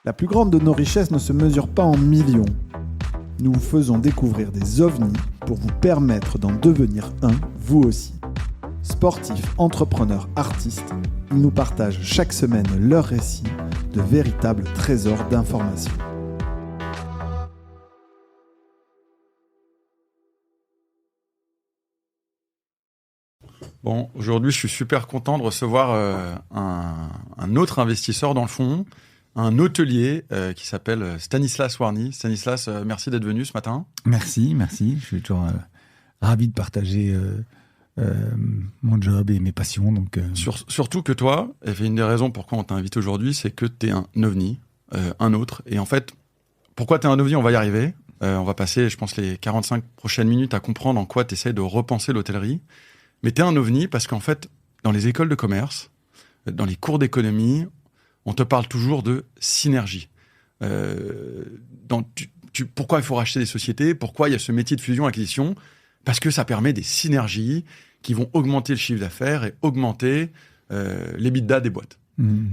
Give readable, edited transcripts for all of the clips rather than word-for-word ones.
La plus grande de nos richesses ne se mesure pas en millions. Nous vous faisons découvrir des ovnis pour vous permettre d'en devenir un, vous aussi. Sportifs, entrepreneurs, artistes, ils nous partagent chaque semaine leurs récits de véritables trésors d'informations. Bon, aujourd'hui, je suis super content de recevoir un autre investisseur dans le fond, un hôtelier qui s'appelle Stanislas Warny. Stanislas, merci d'être venu ce matin. Merci. Je suis toujours ravi de partager mon job et mes passions. Donc, Surtout que toi, et une des raisons pourquoi on t'invite aujourd'hui, c'est que tu es un ovni, un autre. Et en fait, pourquoi tu es un ovni, on va y arriver. On va passer, je pense, les 45 prochaines minutes à comprendre en quoi tu essaies de repenser l'hôtellerie. Mais t'es un ovni parce qu'en fait, dans les écoles de commerce, dans les cours d'économie, on te parle toujours de synergie. Pourquoi il faut racheter des sociétés? Pourquoi il y a ce métier de fusion-acquisition? Parce que ça permet des synergies qui vont augmenter le chiffre d'affaires et augmenter l'EBITDA des boîtes.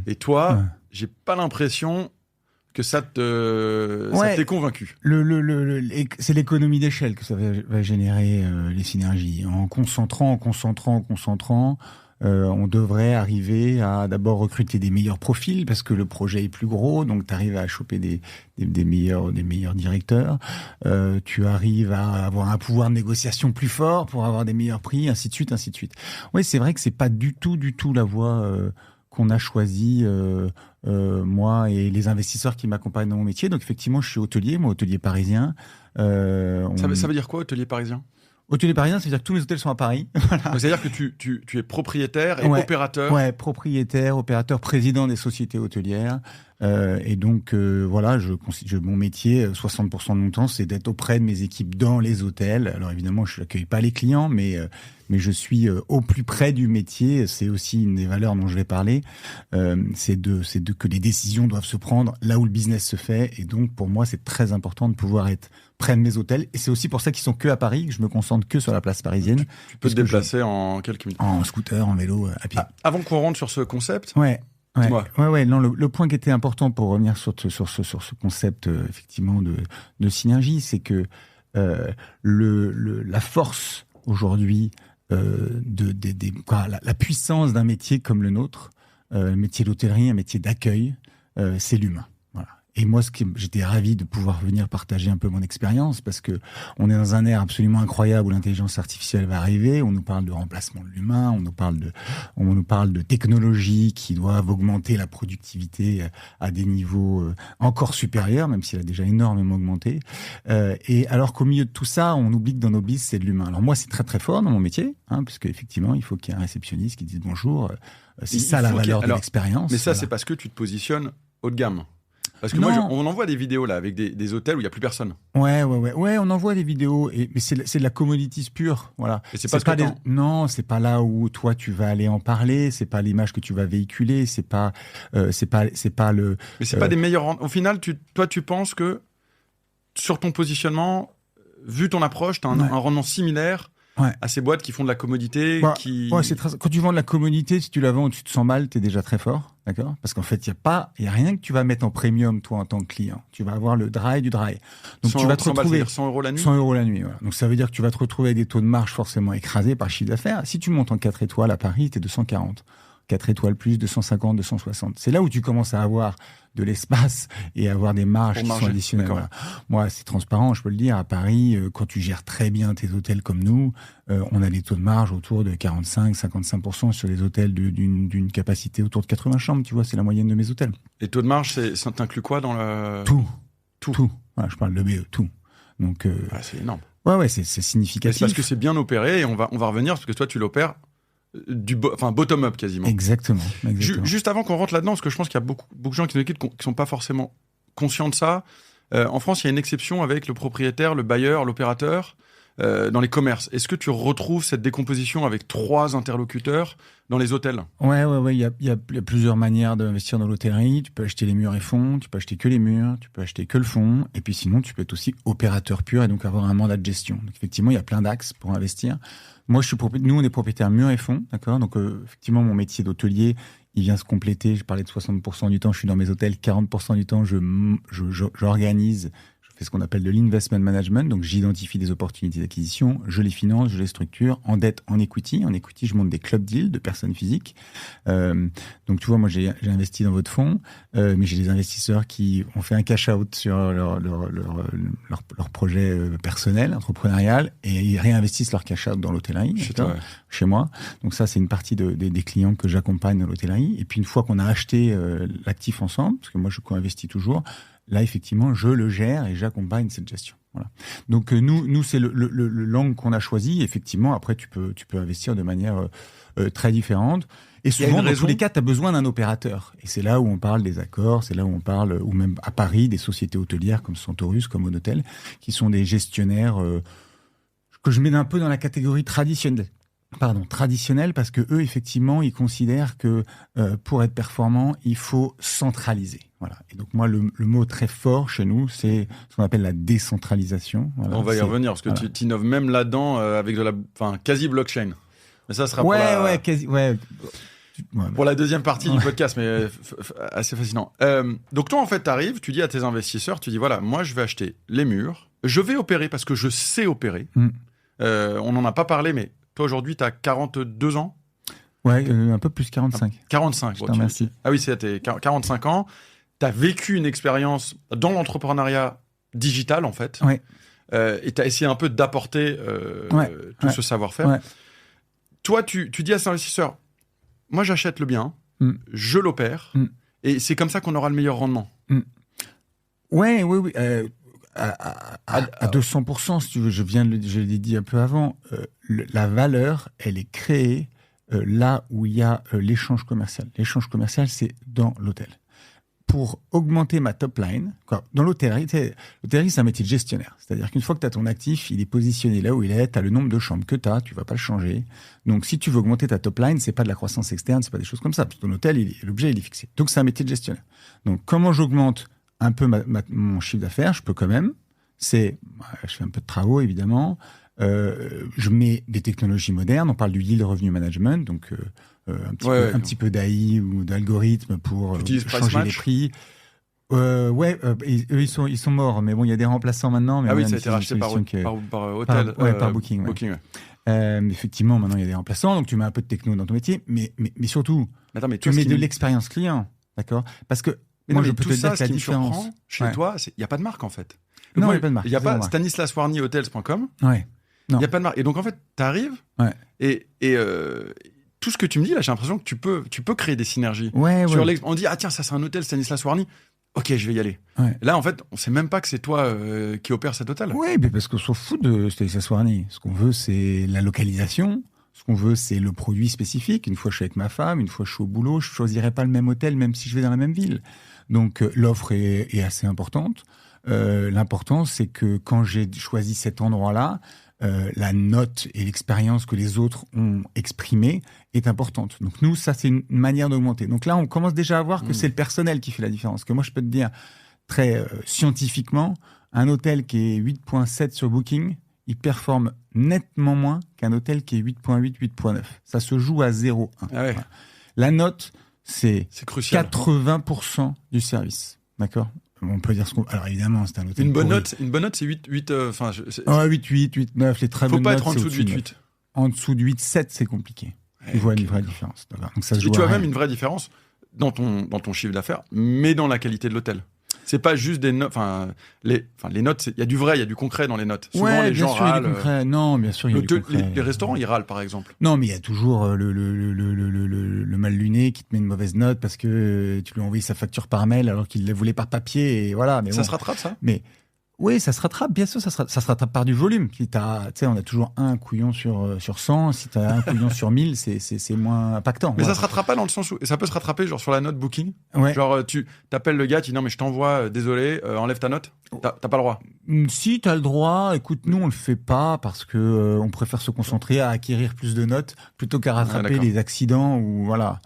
Et toi, j'ai pas l'impression que ça t'est convaincu. C'est l'économie d'échelle que ça va générer les synergies. En concentrant, on devrait arriver à d'abord recruter des meilleurs profils parce que le projet est plus gros, donc tu arrives à choper des meilleurs directeurs. Tu arrives à avoir un pouvoir de négociation plus fort pour avoir des meilleurs prix, ainsi de suite. Oui, c'est vrai que c'est pas du tout la voie qu'on a choisi, moi et les investisseurs qui m'accompagnent dans mon métier. Donc effectivement, je suis hôtelier parisien. Ça veut dire quoi, hôtelier parisien? Hôtelier parisien, ça veut dire que tous mes hôtels sont à Paris. Voilà. C'est-à-dire que tu es propriétaire et opérateur. Ouais, propriétaire, opérateur, président des sociétés hôtelières. Et donc, voilà, mon métier, 60% de mon temps, c'est d'être auprès de mes équipes dans les hôtels. Alors évidemment, je n'accueille pas les clients, mais je suis au plus près du métier. C'est aussi une des valeurs dont je vais parler. C'est que les décisions doivent se prendre là où le business se fait. Et donc, pour moi, c'est très important de pouvoir être près de mes hôtels. Et c'est aussi pour ça qu'ils sont que à Paris, que je me concentre que sur la place parisienne. Tu peux te déplacer en quelques minutes. En scooter, en vélo, à pied. Avant qu'on rentre sur ce concept. Dis-moi. Non, le point qui était important pour revenir sur ce concept, effectivement, de synergie, c'est que la force aujourd'hui, la puissance d'un métier comme le nôtre, le métier d'hôtellerie, un métier d'accueil, c'est l'humain. Voilà. Et moi, j'étais ravi de pouvoir venir partager un peu mon expérience parce que on est dans un ère absolument incroyable où l'intelligence artificielle va arriver. On nous parle de remplacement de l'humain, on nous parle de technologies qui doivent augmenter la productivité à des niveaux encore supérieurs, même si elle a déjà énormément augmenté. Et alors qu'au milieu de tout ça, on oublie que dans nos bis, c'est de l'humain. Alors moi, c'est très très fort dans mon métier, puisque effectivement, il faut qu'il y ait un réceptionniste qui dise bonjour. C'est ça la valeur de l'expérience. Mais ça, c'est parce que tu te positionnes haut de gamme. Parce que moi, on envoie des vidéos là avec des hôtels où il y a plus personne. Ouais, on envoie des vidéos, mais c'est de la commodities pure, voilà. Et c'est pas non, c'est pas là où toi tu vas aller en parler, c'est pas l'image que tu vas véhiculer, c'est pas le. Mais c'est pas des meilleurs. Au final, toi, tu penses que sur ton positionnement, vu ton approche, t'as un rendement similaire. À ces boîtes qui font de la commodité. Quand tu vends de la commodité, si tu la vends, tu te sens mal, t'es déjà très fort, d'accord? Parce qu'en fait, il y a rien que tu vas mettre en premium, toi, en tant que client. Tu vas avoir le dry du dry. Donc, tu vas te retrouver 100 € la nuit. 100 € la nuit, voilà. Donc, ça veut dire que tu vas te retrouver avec des taux de marge forcément écrasés par chiffre d'affaires. Si tu montes en 4 étoiles à Paris, t'es 240. 4 étoiles plus, 250, 260. C'est là où tu commences à avoir de l'espace et à avoir des marges qui sont additionnelles. Voilà. Moi, c'est transparent, je peux le dire. À Paris, quand tu gères très bien tes hôtels comme nous, on a des taux de marge autour de 45-55% sur les hôtels d'une capacité autour de 80 chambres. Tu vois, c'est la moyenne de mes hôtels. Et taux de marge, ça t'inclut quoi dans le... Tout. Voilà, je parle de BE, tout. Donc, c'est énorme. Ouais, c'est significatif. C'est parce que c'est bien opéré et on va revenir parce que toi, tu l'opères bottom-up quasiment. Exactement. Juste avant qu'on rentre là-dedans, parce que je pense qu'il y a beaucoup de gens qui nous écoutent qui ne sont pas forcément conscients de ça. En France, il y a une exception avec le propriétaire, le bailleur, l'opérateur dans les commerces. Est-ce que tu retrouves cette décomposition avec 3 interlocuteurs dans les hôtels ? Ouais. Il y a plusieurs manières d'investir dans l'hôtellerie. Tu peux acheter les murs et fonds, tu peux acheter que les murs, tu peux acheter que le fond. Et puis sinon, tu peux être aussi opérateur pur et donc avoir un mandat de gestion. Donc effectivement, il y a plein d'axes pour investir. Moi, nous, on est propriétaire murs et fonds, d'accord ? Donc effectivement, mon métier d'hôtelier, il vient se compléter. Je parlais de 60% du temps, je suis dans mes hôtels. 40% du temps, j'organise, je fais ce qu'on appelle de l'investment management. Donc, j'identifie des opportunités d'acquisition, je les finance, je les structure en dette, en equity. En equity, je monte des club deals de personnes physiques. Donc, tu vois, moi, j'ai investi dans votre fonds, mais j'ai des investisseurs qui ont fait un cash out sur leur projet personnel, entrepreneurial, et ils réinvestissent leur cash out dans l'hôtellerie. Chez moi. Donc ça, c'est une partie des clients que j'accompagne dans l'hôtellerie. Et puis une fois qu'on a acheté l'actif ensemble, parce que moi je co-investis toujours, là effectivement je le gère et j'accompagne cette gestion. Voilà. Donc nous c'est le l'angle qu'on a choisi. Effectivement, après tu peux investir de manière très différente. Et souvent, dans tous les cas, tu as besoin d'un opérateur. Et c'est là où on parle des accords, c'est là où on parle, ou même à Paris, des sociétés hôtelières comme Centaurus, comme Onotel, qui sont des gestionnaires que je mets un peu dans la catégorie traditionnelle parce que eux effectivement ils considèrent que pour être performant il faut centraliser. Voilà. Et donc moi le mot très fort chez nous c'est ce qu'on appelle la décentralisation. Voilà. On va y revenir parce que tu innoves même là-dedans avec de la quasi blockchain. Mais ça sera pour la deuxième partie du podcast, mais assez fascinant. Donc toi en fait t'arrives, tu dis à tes investisseurs, tu dis voilà moi je vais acheter les murs, je vais opérer parce que je sais opérer. On n'en a pas parlé mais toi, aujourd'hui, tu as 42 ans. Ouais, un peu plus, 45. 45, bon, merci. Ah oui, c'est 45 ans. Tu as vécu une expérience dans l'entrepreneuriat digital, en fait. Ouais. Et tu as essayé un peu d'apporter tout ce savoir-faire. Ouais. Toi, tu dis à cet investisseur, moi, j'achète le bien, je l'opère, et c'est comme ça qu'on aura le meilleur rendement. Oui. À 200%, si tu veux, je l'ai dit un peu avant, la valeur, elle est créée là où il y a l'échange commercial. L'échange commercial, c'est dans l'hôtel. Pour augmenter ma top line, dans l'hôtellerie, c'est un métier de gestionnaire. C'est-à-dire qu'une fois que tu as ton actif, il est positionné là où il est, tu as le nombre de chambres que tu as, tu vas pas le changer. Donc, si tu veux augmenter ta top line, c'est pas de la croissance externe, c'est pas des choses comme ça. Parce que ton hôtel, l'objet, il est fixé. Donc, c'est un métier de gestionnaire. Donc, comment j'augmente un peu mon chiffre d'affaires, je peux quand même. Je fais un peu de travaux, évidemment. Je mets des technologies modernes. On parle du yield revenue management, donc un petit peu d'AI ou d'algorithme pour changer les prix. Eux, ils sont morts, mais bon, il y a des remplaçants maintenant. Mais oui, ça a été racheté par Hôtel. Par Booking. Booking, effectivement, maintenant, il y a des remplaçants, donc tu mets un peu de techno dans ton métier, mais surtout, tu mets de l'expérience client, d'accord ? Parce que moi, je peux te dire que la différence chez toi, il n'y a pas de marque en fait. Non, il n'y a pas de marque. Il n'y a pas stanislaswarnyhotels.com. Ouais. Il n'y a pas de marque. Et donc en fait, tu arrives et tout ce que tu me dis là, j'ai l'impression que tu peux créer des synergies. On dit tiens, ça c'est un hôtel Stanislas Warny. Ok, je vais y aller. Là, en fait, on sait même pas que c'est toi qui opère cet hôtel. Oui, mais parce qu'on s'en fout de Stanislas Warny. Ce qu'on veut, c'est la localisation. Ce qu'on veut, c'est le produit spécifique. Une fois, je suis avec ma femme. Une fois, je suis au boulot. Je choisirai pas le même hôtel, même si je vais dans la même ville. Donc, l'offre est assez importante. L'important, c'est que quand j'ai choisi cet endroit-là, la note et l'expérience que les autres ont exprimée est importante. Donc nous, ça, c'est une manière d'augmenter. Donc là, on commence déjà à voir que c'est le personnel qui fait la différence. Que moi, je peux te dire très scientifiquement, un hôtel qui est 8.7 sur Booking, il performe nettement moins qu'un hôtel qui est 8.8, 8.9. Ça se joue à 0,1. Voilà. La note, c'est 80% du service. D'accord ? On peut dire ce qu'on... Alors évidemment, c'est un hôtel. Une bonne note, c'est 8, 8, 8, 9, les très bonnes notes. Faut pas être en dessous de 8, 8. En dessous de 8, 7, c'est compliqué. Tu vois une vraie différence. Donc ça se joue. Et tu vois même une vraie différence dans ton chiffre d'affaires, mais dans la qualité de l'hôtel. C'est pas juste des notes. Les notes, il y a du vrai, il y a du concret dans les notes. Souvent, les gens râlent. Non, bien sûr, il y a du concret. Les restaurants, ils râlent, par exemple. Non, mais il y a toujours le mal luné qui te met une mauvaise note parce que tu lui as envoyé sa facture par mail alors qu'il la voulait par papier. Et voilà. Mais ça se rattrape, ça ? Mais oui, ça se rattrape, bien sûr, ça se rattrape par du volume. On a toujours un couillon sur 100. Si tu as un couillon sur 1000, c'est moins impactant. Mais ça se rattrape pas dans le sens où ça peut se rattraper genre sur la note Booking. Ouais. Genre tu t'appelles le gars, tu dis non mais je t'envoie, désolé, enlève ta note. T'as pas le droit. Si t'as le droit, écoute, nous on le fait pas parce que on préfère se concentrer à acquérir plus de notes plutôt qu'à rattraper les accidents ou voilà.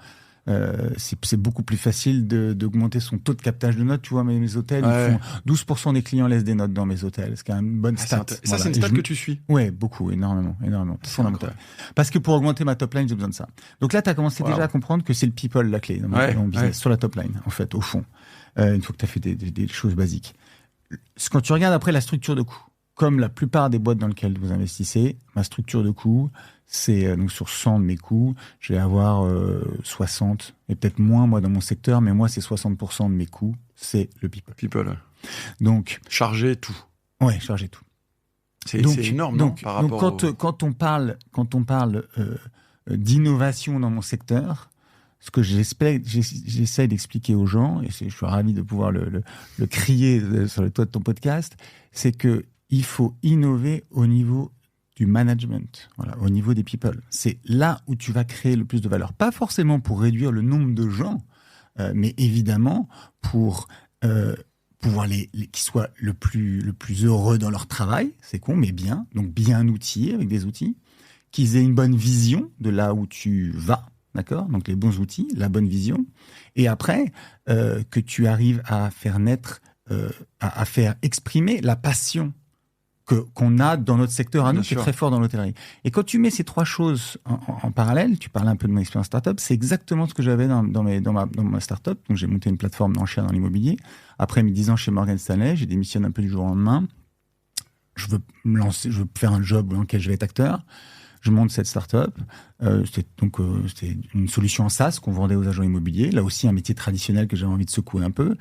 c'est beaucoup plus facile d'augmenter son taux de captage de notes. Tu vois, mes hôtels, Ouais. ils font 12% des clients laissent des notes dans mes hôtels, ce qui est une bonne stat. Et ça, c'est une stat que tu suis. Ouais, beaucoup, énormément. C'est fondamental. Parce que pour augmenter ma top line, j'ai besoin de ça. Donc là, tu as commencé déjà à comprendre que c'est le people la clé dans mon business, sur la top line, en fait, au fond. Une fois que tu as fait des choses basiques. Quand tu regardes après la structure de coût, comme la plupart des boîtes dans lesquelles vous investissez, ma structure de coût, c'est donc sur 100 de mes coûts, je vais avoir 60, et peut-être moins moi dans mon secteur, mais moi c'est 60% de mes coûts, c'est le people. People, ouais. Donc charger tout. Ouais, charger tout. C'est énorme, non, par rapport quand on parle d'innovation dans mon secteur, ce que j'essaie d'expliquer aux gens, et je suis ravi de pouvoir le crier sur le toit de ton podcast, c'est que il faut innover au niveau du management, voilà, au niveau des people. C'est là où tu vas créer le plus de valeur. Pas forcément pour réduire le nombre de gens, mais évidemment pour pouvoir qu'ils soient le plus heureux dans leur travail, c'est con, mais bien, donc bien outillés avec des outils, qu'ils aient une bonne vision de là où tu vas, d'accord ? Donc les bons outils, la bonne vision, et après, que tu arrives à faire naître, à faire exprimer la passion qu'on a dans notre secteur à nous, qui est très fort dans l'hôtellerie. Et quand tu mets ces trois choses en parallèle, tu parlais un peu de mon expérience startup, c'est exactement ce que j'avais dans ma startup. Donc j'ai monté une plateforme d'enchères dans l'immobilier. Après mes 10 ans chez Morgan Stanley, j'ai démissionné un peu du jour au lendemain. Je veux me lancer, je veux faire un job dans lequel je vais être acteur. Je monte cette start-up. C'était une solution en SaaS qu'on vendait aux agents immobiliers. Là aussi, un métier traditionnel que j'avais envie de secouer un peu.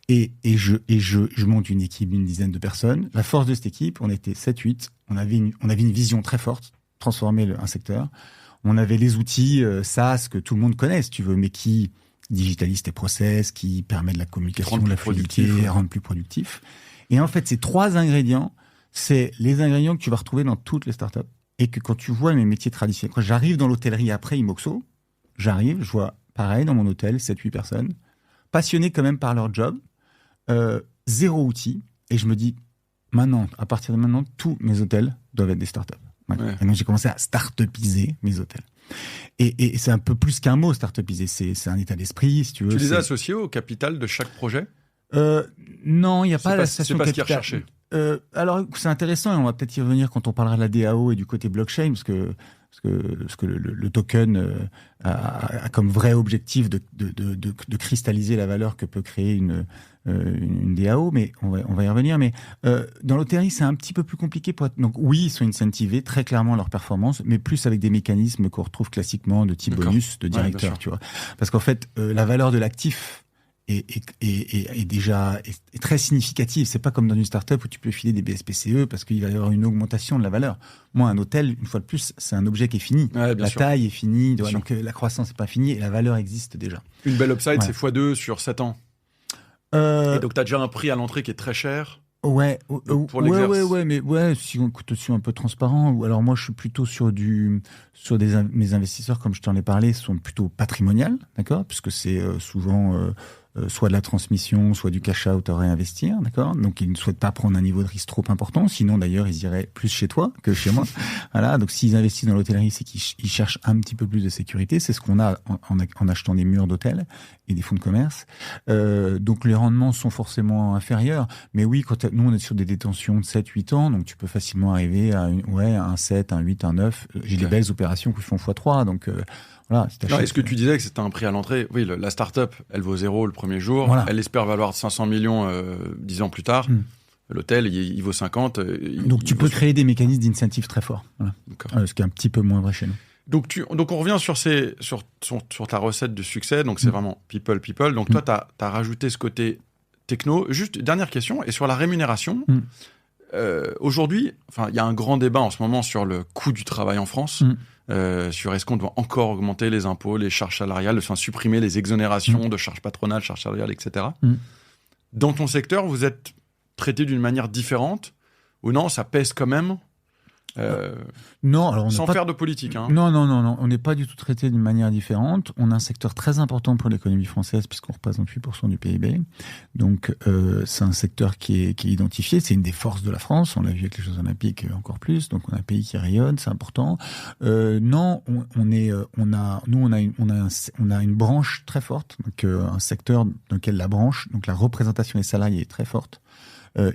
Et je monte une équipe d'une dizaine de personnes. La force de cette équipe, on était 7-8. On avait une vision très forte, transformer un secteur. On avait les outils SaaS que tout le monde connaît, si tu veux, mais qui digitalisent tes process, qui permettent de la communication, de la fluidité, rendent plus productif. Et en fait, ces trois ingrédients, c'est les ingrédients que tu vas retrouver dans toutes les startups. Et que quand tu vois mes métiers traditionnels, quand j'arrive dans l'hôtellerie après Imoxo, je vois pareil dans mon hôtel, 7-8 personnes, passionnés quand même par leur job, zéro outil, et je me dis, maintenant, à partir de maintenant, tous mes hôtels doivent être des startups. Ouais. Et donc j'ai commencé à startupiser mes hôtels. Et c'est un peu plus qu'un mot, startupiser, c'est un état d'esprit, si tu veux. Tu les as associés au capital de chaque projet ? Non, il n'y a pas l'association capital. C'est pas ce qu'ils recherchaient. Alors, c'est intéressant et on va peut-être y revenir quand on parlera de la DAO et du côté blockchain, parce que le token a comme vrai objectif de cristalliser la valeur que peut créer une DAO, mais on va y revenir. Mais dans l'hôtellerie, c'est un petit peu plus compliqué. Donc oui, ils sont incentivés très clairement à leur performance, mais plus avec des mécanismes qu'on retrouve classiquement de type bonus, de directeur, tu vois. Parce qu'en fait, la valeur de l'actif est déjà très significative. C'est pas comme dans une start-up où tu peux filer des BSPCE parce qu'il va y avoir une augmentation de la valeur. Moi, un hôtel, une fois de plus, c'est un objet qui est fini. Ouais, la taille est finie, donc la croissance n'est pas finie et la valeur existe déjà. Une belle upside, c'est x2 sur 7 ans. Et donc, tu as déjà un prix à l'entrée qui est très cher. Ouais, mais si on est aussi un peu transparent. Alors moi, je suis plutôt mes investisseurs, comme je t'en ai parlé, sont plutôt patrimoniales, d'accord, puisque c'est souvent soit de la transmission, soit du cash out à réinvestir, d'accord. Donc ils ne souhaitent pas prendre un niveau de risque trop important. Sinon, d'ailleurs, ils iraient plus chez toi que chez moi. Voilà. Donc s'ils investissent dans l'hôtellerie, c'est qu'ils cherchent un petit peu plus de sécurité. C'est ce qu'on a en achetant des murs d'hôtel et des fonds de commerce. Donc les rendements sont forcément inférieurs. Mais oui, nous on est sur des détentions de 7-8 ans, donc tu peux facilement arriver à un 7, un 8, un 9. J'ai des belles opérations qui font x3, donc voilà. Est-ce que tu disais que c'était un prix à l'entrée ? Oui, la start-up, elle vaut 0 le premier jour. Voilà. Elle espère valoir 500 millions 10 ans plus tard. L'hôtel, il vaut 50. Donc tu peux créer des mécanismes d'incentive très forts. Voilà. Ce qui est un petit peu moins vrai chez nous. Donc on revient sur ta recette de succès. Donc c'est vraiment people. Donc toi, tu as rajouté ce côté techno. Juste, dernière question. Et sur la rémunération, aujourd'hui, il y a un grand débat en ce moment sur le coût du travail en France. Sur est-ce qu'on doit encore augmenter les impôts, les charges salariales, supprimer les exonérations de charges patronales, charges salariales, etc. Dans ton secteur, vous êtes traité d'une manière différente ou non, ça pèse quand même Non, alors sans faire de politique. Hein. Non, on n'est pas du tout traité d'une manière différente. On a un secteur très important pour l'économie française puisqu'on représente 8% du PIB. Donc, c'est un secteur qui est identifié. C'est une des forces de la France. On l'a vu avec les Jeux Olympiques encore plus. Donc, on a un pays qui rayonne, c'est important. Non, on a une branche très forte, donc un secteur dans lequel la représentation des salariés est très forte.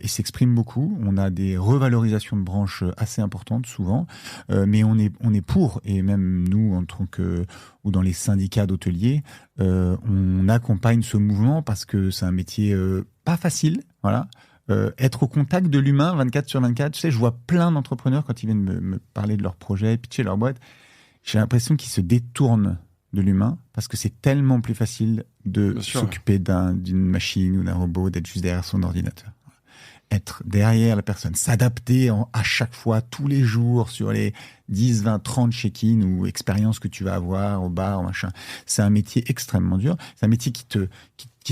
Et s'exprime beaucoup. On a des revalorisations de branches assez importantes souvent, mais on est pour, et même nous en tant que ou dans les syndicats d'hôteliers, on accompagne ce mouvement parce que c'est un métier pas facile, voilà. Être au contact de l'humain 24/24, tu sais, je vois plein d'entrepreneurs quand ils viennent me parler de leur projet, pitcher leur boîte, j'ai l'impression qu'ils se détournent de l'humain parce que c'est tellement plus facile de s'occuper d'une machine ou d'un robot, d'être juste derrière son ordinateur. Être derrière la personne, s'adapter à chaque fois, tous les jours, sur les 10, 20, 30 check-in ou expériences que tu vas avoir au bar, machin. C'est un métier extrêmement dur. C'est un métier qui te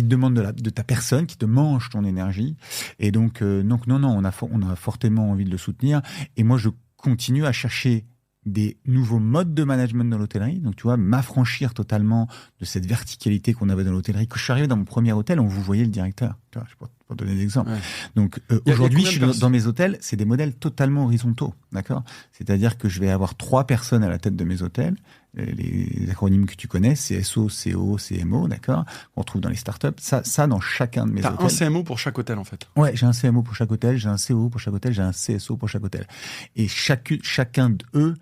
demande de ta personne, qui te mange ton énergie. Et donc non, on a fortement envie de le soutenir. Et moi, je continue à chercher des nouveaux modes de management dans l'hôtellerie. Donc, tu vois, m'affranchir totalement de cette verticalité qu'on avait dans l'hôtellerie. Quand je suis arrivé dans mon premier hôtel, on vous voyait le directeur. Tu vois, je peux donner des exemples. Ouais. Donc, aujourd'hui, je suis dans mes hôtels, c'est des modèles totalement horizontaux. D'accord ? C'est-à-dire que je vais avoir 3 personnes à la tête de mes hôtels. Les acronymes que tu connais, CSO, CO, CMO, d'accord, qu'on trouve dans les startups. Ça dans chacun de mes hôtels. T'as un CMO pour chaque hôtel, en fait. Ouais, j'ai un CMO pour chaque hôtel, j'ai un CO pour chaque hôtel, j'ai un CSO pour chaque hôtel. Et chacun d'eux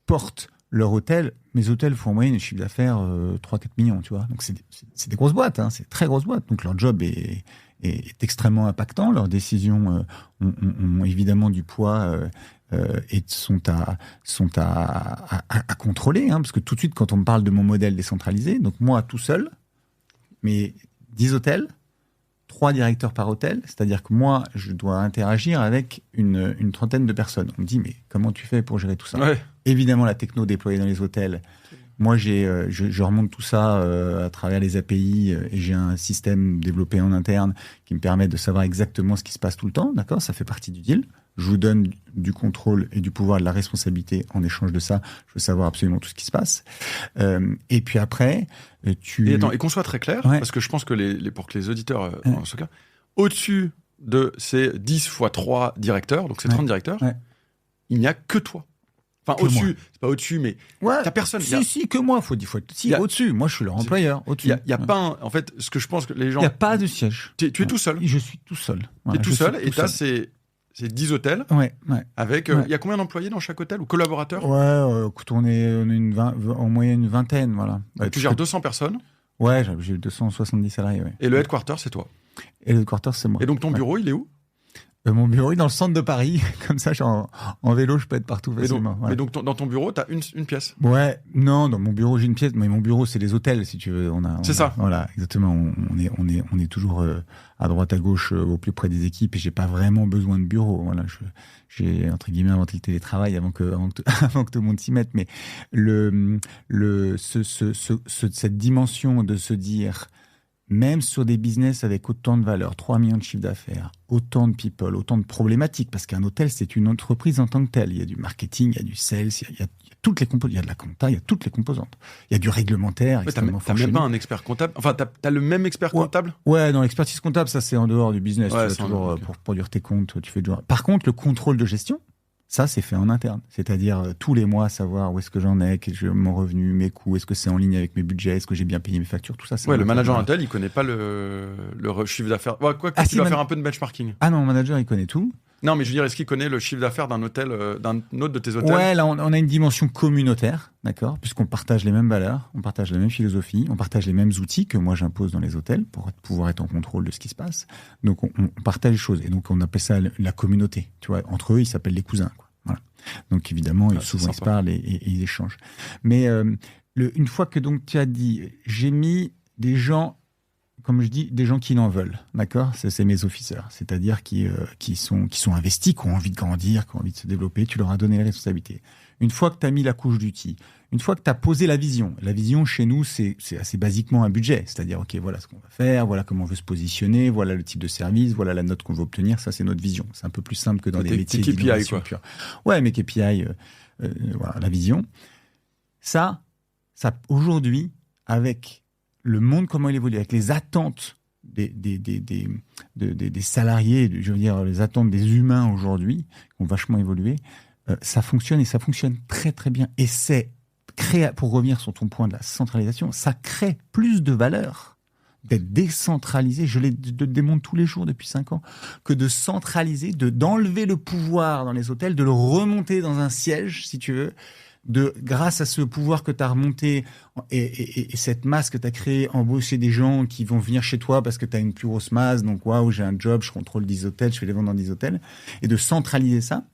porte leur hôtel. Mes hôtels font en moyenne un chiffre d'affaires 3-4 millions, tu vois. Donc, c'est des grosses boîtes, hein, c'est de très grosses boîtes. Donc, leur job est extrêmement impactant. Leurs décisions ont évidemment du poids et sont à contrôler, hein, parce que tout de suite, quand on me parle de mon modèle décentralisé, donc moi tout seul, mais 10 hôtels, 3 directeurs par hôtel, c'est-à-dire que moi, je dois interagir avec une trentaine de personnes. On me dit, mais comment tu fais pour gérer tout ça ? Ouais. Évidemment, la techno déployée dans les hôtels. Moi, je remonte tout ça à travers les API et j'ai un système développé en interne qui me permet de savoir exactement ce qui se passe tout le temps. D'accord ? Ça fait partie du deal. Je vous donne du contrôle et du pouvoir, de la responsabilité. En échange de ça, je veux savoir absolument tout ce qui se passe. Et puis après, Et qu'on soit très clair, ouais. Parce que je pense que pour que les auditeurs, en ce cas, au-dessus de ces 10 x 3 directeurs, donc c'est 30 directeurs, il n'y a que toi. Enfin, au-dessus, moi. C'est pas au-dessus, mais t'as personne. Si, que moi, faut au-dessus. Moi, je suis leur employeur. Au-dessus. Il y a pas en fait, ce que je pense que les gens. Il n'y a pas de siège. Tu es tout seul. Je suis tout seul. Tu es tout seul et t'as ces 10 hôtels. Ouais. Avec, il y a combien d'employés dans chaque hôtel ou collaborateurs ? Écoute, on est en moyenne une vingtaine, voilà. Tu gères 200 personnes ? Ouais, j'ai 270 salariés, ouais. Et le headquarter, c'est toi ? Et le headquarter, c'est moi. Et donc ton bureau, il est où ? Mon bureau est dans le centre de Paris, comme ça, en vélo, je peux être partout facilement. Mais donc dans ton bureau, t'as une pièce. Ouais, non, dans mon bureau, j'ai une pièce, mais mon bureau, c'est les hôtels, si tu veux. C'est ça. Voilà, exactement. On est toujours à droite, à gauche, au plus près des équipes, et j'ai pas vraiment besoin de bureau. Voilà, j'ai entre guillemets inventé le télétravail avant que tout le monde s'y mette. Mais cette dimension de se dire, même sur des business avec autant de valeur, 3 millions de chiffre d'affaires, autant de people, autant de problématiques, parce qu'un hôtel, c'est une entreprise en tant que telle. Il y a du marketing, il y a du sales, il y a toutes les composantes, il y a de la compta, il y a toutes les composantes. Il y a du réglementaire. T'as même pas un expert comptable. Enfin, t'as le même expert comptable. Ouais, dans l'expertise comptable, ça c'est en dehors du business. Ouais, tu vas toujours pour produire tes comptes, tu fais toujours. Par contre, le contrôle de gestion, ça, c'est fait en interne. C'est-à-dire, tous les mois, savoir où est-ce que j'en ai, mon revenu, mes coûts, est-ce que c'est en ligne avec mes budgets, est-ce que j'ai bien payé mes factures, tout ça. Ouais, le manager Intel, il connaît pas le chiffre d'affaires. Ouais, quoi que tu dois faire un peu de benchmarking. Ah non, mon manager, il connaît tout. Non, mais je veux dire, est-ce qu'il connaît le chiffre d'affaires d'un hôtel, d'un autre de tes hôtels ? Ouais, là, on a une dimension communautaire, d'accord, puisqu'on partage les mêmes valeurs, on partage la même philosophie, on partage les mêmes outils que moi j'impose dans les hôtels pour pouvoir être en contrôle de ce qui se passe. Donc, on partage les choses. Et donc, on appelle ça la communauté. Tu vois, entre eux, ils s'appellent les cousins, quoi. Voilà. Donc, évidemment, souvent, ils se parlent et ils échangent. Mais une fois que donc tu as dit, j'ai mis des gens comme je dis, des gens qui l'en veulent, d'accord ? C'est mes officers, c'est-à-dire qui sont investis, qui ont envie de grandir, qui ont envie de se développer. Tu leur as donné les responsabilités. Une fois que tu as mis la couche d'outils, une fois que tu as posé la vision chez nous, c'est assez basiquement un budget, c'est-à-dire, ok, voilà ce qu'on va faire, voilà comment on veut se positionner, voilà le type de service, voilà la note qu'on veut obtenir, ça c'est notre vision. C'est un peu plus simple que dans les métiers d'innovation pure. Ouais, mais KPI, voilà, la vision. Ça aujourd'hui, avec le monde, comment il évolue, avec les attentes des salariés, je veux dire, les attentes des humains aujourd'hui, qui ont vachement évolué, ça fonctionne et ça fonctionne très très bien. Et c'est pour revenir sur ton point de la centralisation, ça crée plus de valeur d'être décentralisé, je le démontre tous les jours depuis 5 ans, que de centraliser, d'enlever le pouvoir dans les hôtels, de le remonter dans un siège, si tu veux, grâce à ce pouvoir que tu as remonté et cette masse que tu as créée, embaucher des gens qui vont venir chez toi parce que tu as une plus grosse masse, donc waouh, j'ai un job, je contrôle 10 hôtels, je fais les ventes dans 10 hôtels, et de centraliser ça,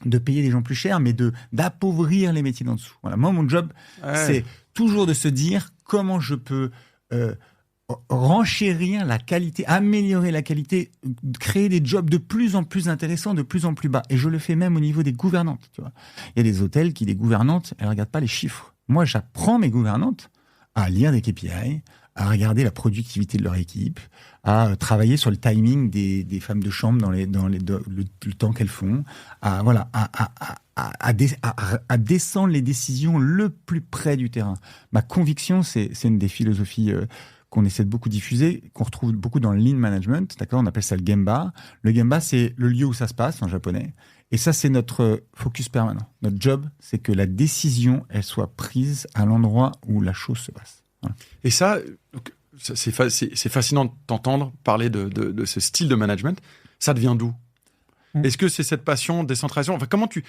de payer des gens plus cher, mais d'appauvrir les métiers d'en dessous. Voilà. Moi, mon job, c'est toujours de se dire comment je peux renchérir la qualité, améliorer la qualité, créer des jobs de plus en plus intéressants, de plus en plus bas. Et je le fais même au niveau des gouvernantes. Tu vois. Il y a des hôtels qui, les gouvernantes, elles ne regardent pas les chiffres. Moi, j'apprends mes gouvernantes à lire des KPI, à regarder la productivité de leur équipe, à travailler sur le timing des femmes de chambre dans le temps qu'elles font, à descendre les décisions le plus près du terrain. Ma conviction, c'est une des philosophies qu'on essaie de beaucoup diffuser, qu'on retrouve beaucoup dans le lean management, d'accord ? On appelle ça le gemba. Le gemba, c'est le lieu où ça se passe en japonais. Et ça, c'est notre focus permanent. Notre job, c'est que la décision, elle soit prise à l'endroit où la chose se passe. Voilà. Et ça, c'est fascinant de t'entendre parler de ce style de management. Ça devient d'où ? Est-ce que c'est cette passion décentralisation ? Enfin, comment tu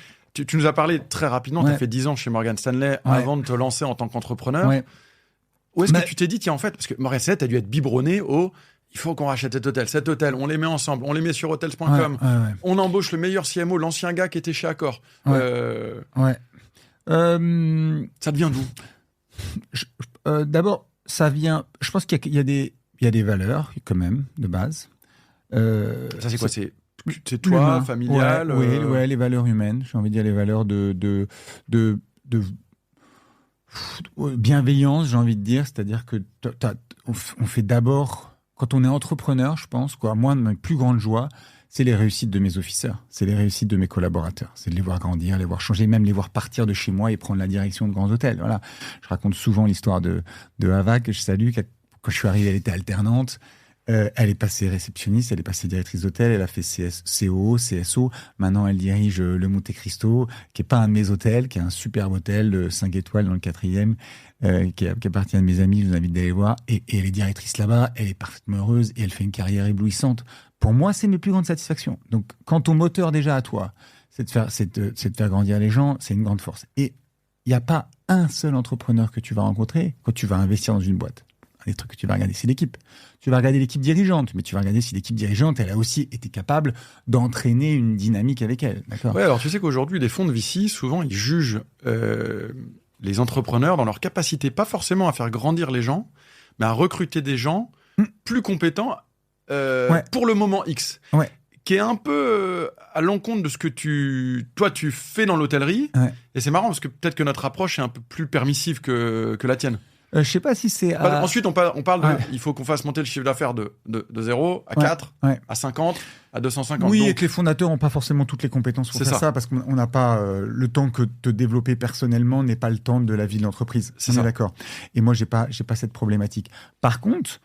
nous as parlé très rapidement, tu as fait 10 ans chez Morgan Stanley avant de te lancer en tant qu'entrepreneur. Ouais. Où est-ce que tu t'es dit, tiens, en fait, parce que Morgan Stanley, tu as dû être biberonné il faut qu'on rachète cet hôtel, on les met ensemble, on les met sur hotels.com, on embauche le meilleur CMO, l'ancien gars qui était chez Accor. Ça devient d'où ? D'abord, ça vient. Je pense qu'il y a des valeurs, quand même, de base. Ça, c'est quoi ? C'est toi, familial Oui, les valeurs humaines. J'ai envie de dire les valeurs de bienveillance, j'ai envie de dire. C'est-à-dire que on fait d'abord. Quand on est entrepreneur, je pense, moi, ma plus grande joie, c'est les réussites de mes officers, c'est les réussites de mes collaborateurs, c'est de les voir grandir, les voir changer, même les voir partir de chez moi et prendre la direction de grands hôtels. Voilà. Je raconte souvent l'histoire de Ava, que je salue, quand je suis arrivé, elle était alternante. Elle est passée réceptionniste, elle est passée directrice d'hôtel, elle a fait COO, CSO. Maintenant, elle dirige le Monte Cristo, qui est pas un de mes hôtels, qui est un superbe hôtel de 5 étoiles dans le 4e, qui appartient à mes amis, je vous invite d'aller voir. Et elle est directrice là-bas, elle est parfaitement heureuse et elle fait une carrière éblouissante. Pour moi, c'est mes plus grandes satisfactions. Donc, quand ton moteur déjà à toi, c'est de faire grandir les gens, c'est une grande force. Et il n'y a pas un seul entrepreneur que tu vas rencontrer quand tu vas investir dans une boîte. Les trucs que tu vas regarder, c'est l'équipe. Tu vas regarder l'équipe dirigeante, mais tu vas regarder si l'équipe dirigeante, elle a aussi été capable d'entraîner une dynamique avec elle. D'accord ? Ouais, alors tu sais qu'aujourd'hui, les fonds de VC, souvent, ils jugent les entrepreneurs dans leur capacité, pas forcément à faire grandir les gens, mais à recruter des gens plus compétents pour le moment X. Ouais. Qui est un peu à l'encontre de ce que tu fais dans l'hôtellerie. Ouais. Et c'est marrant, parce que peut-être que notre approche est un peu plus permissive que la tienne. Je sais pas si c'est... Ensuite, on parle de... Il faut qu'on fasse monter le chiffre d'affaires de 0 à 4, à 50, à 250. Oui, et que les fondateurs n'ont pas forcément toutes les compétences pour faire ça, parce qu'on n'a pas le temps que te développer personnellement n'est pas le temps de la vie de l'entreprise. On est d'accord. Et moi, j'ai pas cette problématique. Par contre,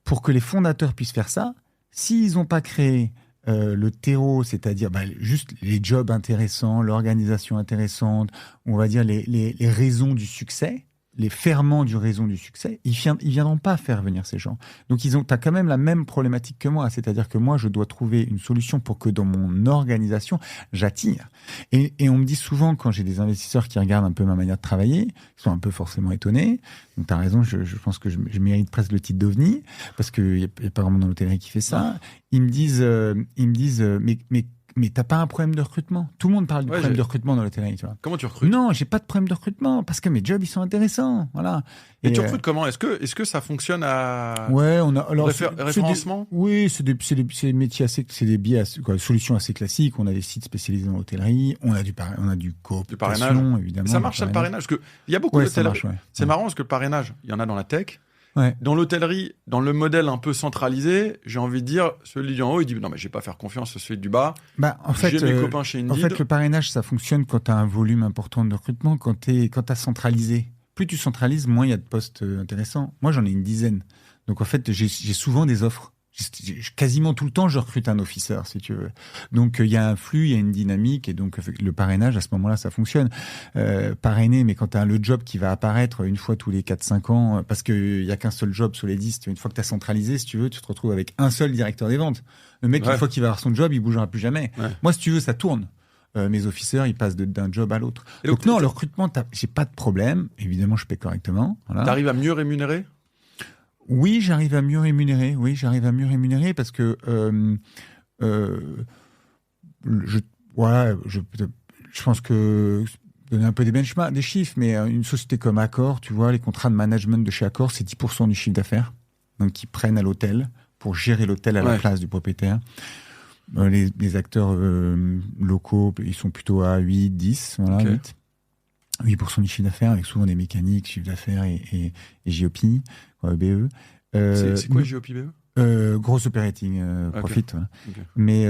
pour que les fondateurs puissent faire ça, s'ils n'ont pas créé le terreau, c'est-à-dire juste les jobs intéressants, l'organisation intéressante, on va dire les raisons du succès, les ferments du raison du succès, ils viendront pas faire venir ces gens. Donc t'as quand même la même problématique que moi, c'est-à-dire que moi je dois trouver une solution pour que dans mon organisation j'attire. Et on me dit souvent, quand j'ai des investisseurs qui regardent un peu ma manière de travailler, ils sont un peu forcément étonnés. Donc t'as raison, je pense que je mérite presque le titre d'OVNI, parce qu'il y a pas vraiment dans l'hôtellerie qui fait ça. Ils me disent mais Mais t'as pas un problème de recrutement. Tout le monde parle du problème de recrutement dans l'hôtellerie, tu vois. Comment tu recrutes? Non, j'ai pas de problème de recrutement parce que mes jobs ils sont intéressants, voilà. Et tu recrutes comment? Est-ce que ça fonctionne à on a alors référencement? C'est des métiers assez, c'est des biais, solutions assez classiques. On a des sites spécialisés dans l'hôtellerie, on a du cooptation, évidemment. Mais ça marche, le parrainage, parce que il y a beaucoup d'hôtellerie. C'est marrant parce que le parrainage, il y en a dans la tech. Ouais. Dans l'hôtellerie, dans le modèle un peu centralisé, j'ai envie de dire, celui du en haut, il dit non mais je vais pas faire confiance à celui du bas. En fait, j'ai mes copains chez Indeed. En fait, le parrainage, ça fonctionne quand tu as un volume important de recrutement, quand tu as centralisé. Plus tu centralises, moins il y a de postes intéressants. Moi, j'en ai une dizaine. Donc en fait, j'ai souvent des offres. Quasiment tout le temps, je recrute un officer, si tu veux. Donc, il y a un flux, il y a une dynamique, et donc le parrainage, à ce moment-là, ça fonctionne. Parrainer, mais quand tu as le job qui va apparaître une fois tous les 4-5 ans, parce qu'il y a qu'un seul job sur les 10, une fois que tu as centralisé, si tu veux, tu te retrouves avec un seul directeur des ventes. Le mec, une fois qu'il va avoir son job, il bougera plus jamais. Ouais. Moi, si tu veux, ça tourne. Mes officers, ils passent d'un job à l'autre. Donc non, le recrutement, j'ai pas de problème. Évidemment, je paie correctement. Voilà. T'arrives à mieux rémunérer? Oui, j'arrive à mieux rémunérer. Parce que je pense que donner un peu des benchmarks, des chiffres, mais une société comme Accor, tu vois, les contrats de management de chez Accor, c'est 10% du chiffre d'affaires, donc ils prennent à l'hôtel pour gérer l'hôtel à la place du propriétaire. Les acteurs locaux, ils sont plutôt à 8, 10, voilà, 8% du chiffre d'affaires, avec souvent des mécaniques, chiffre d'affaires et JOP, BE. C'est quoi JOP BE? Gross operating profit. Voilà. Mais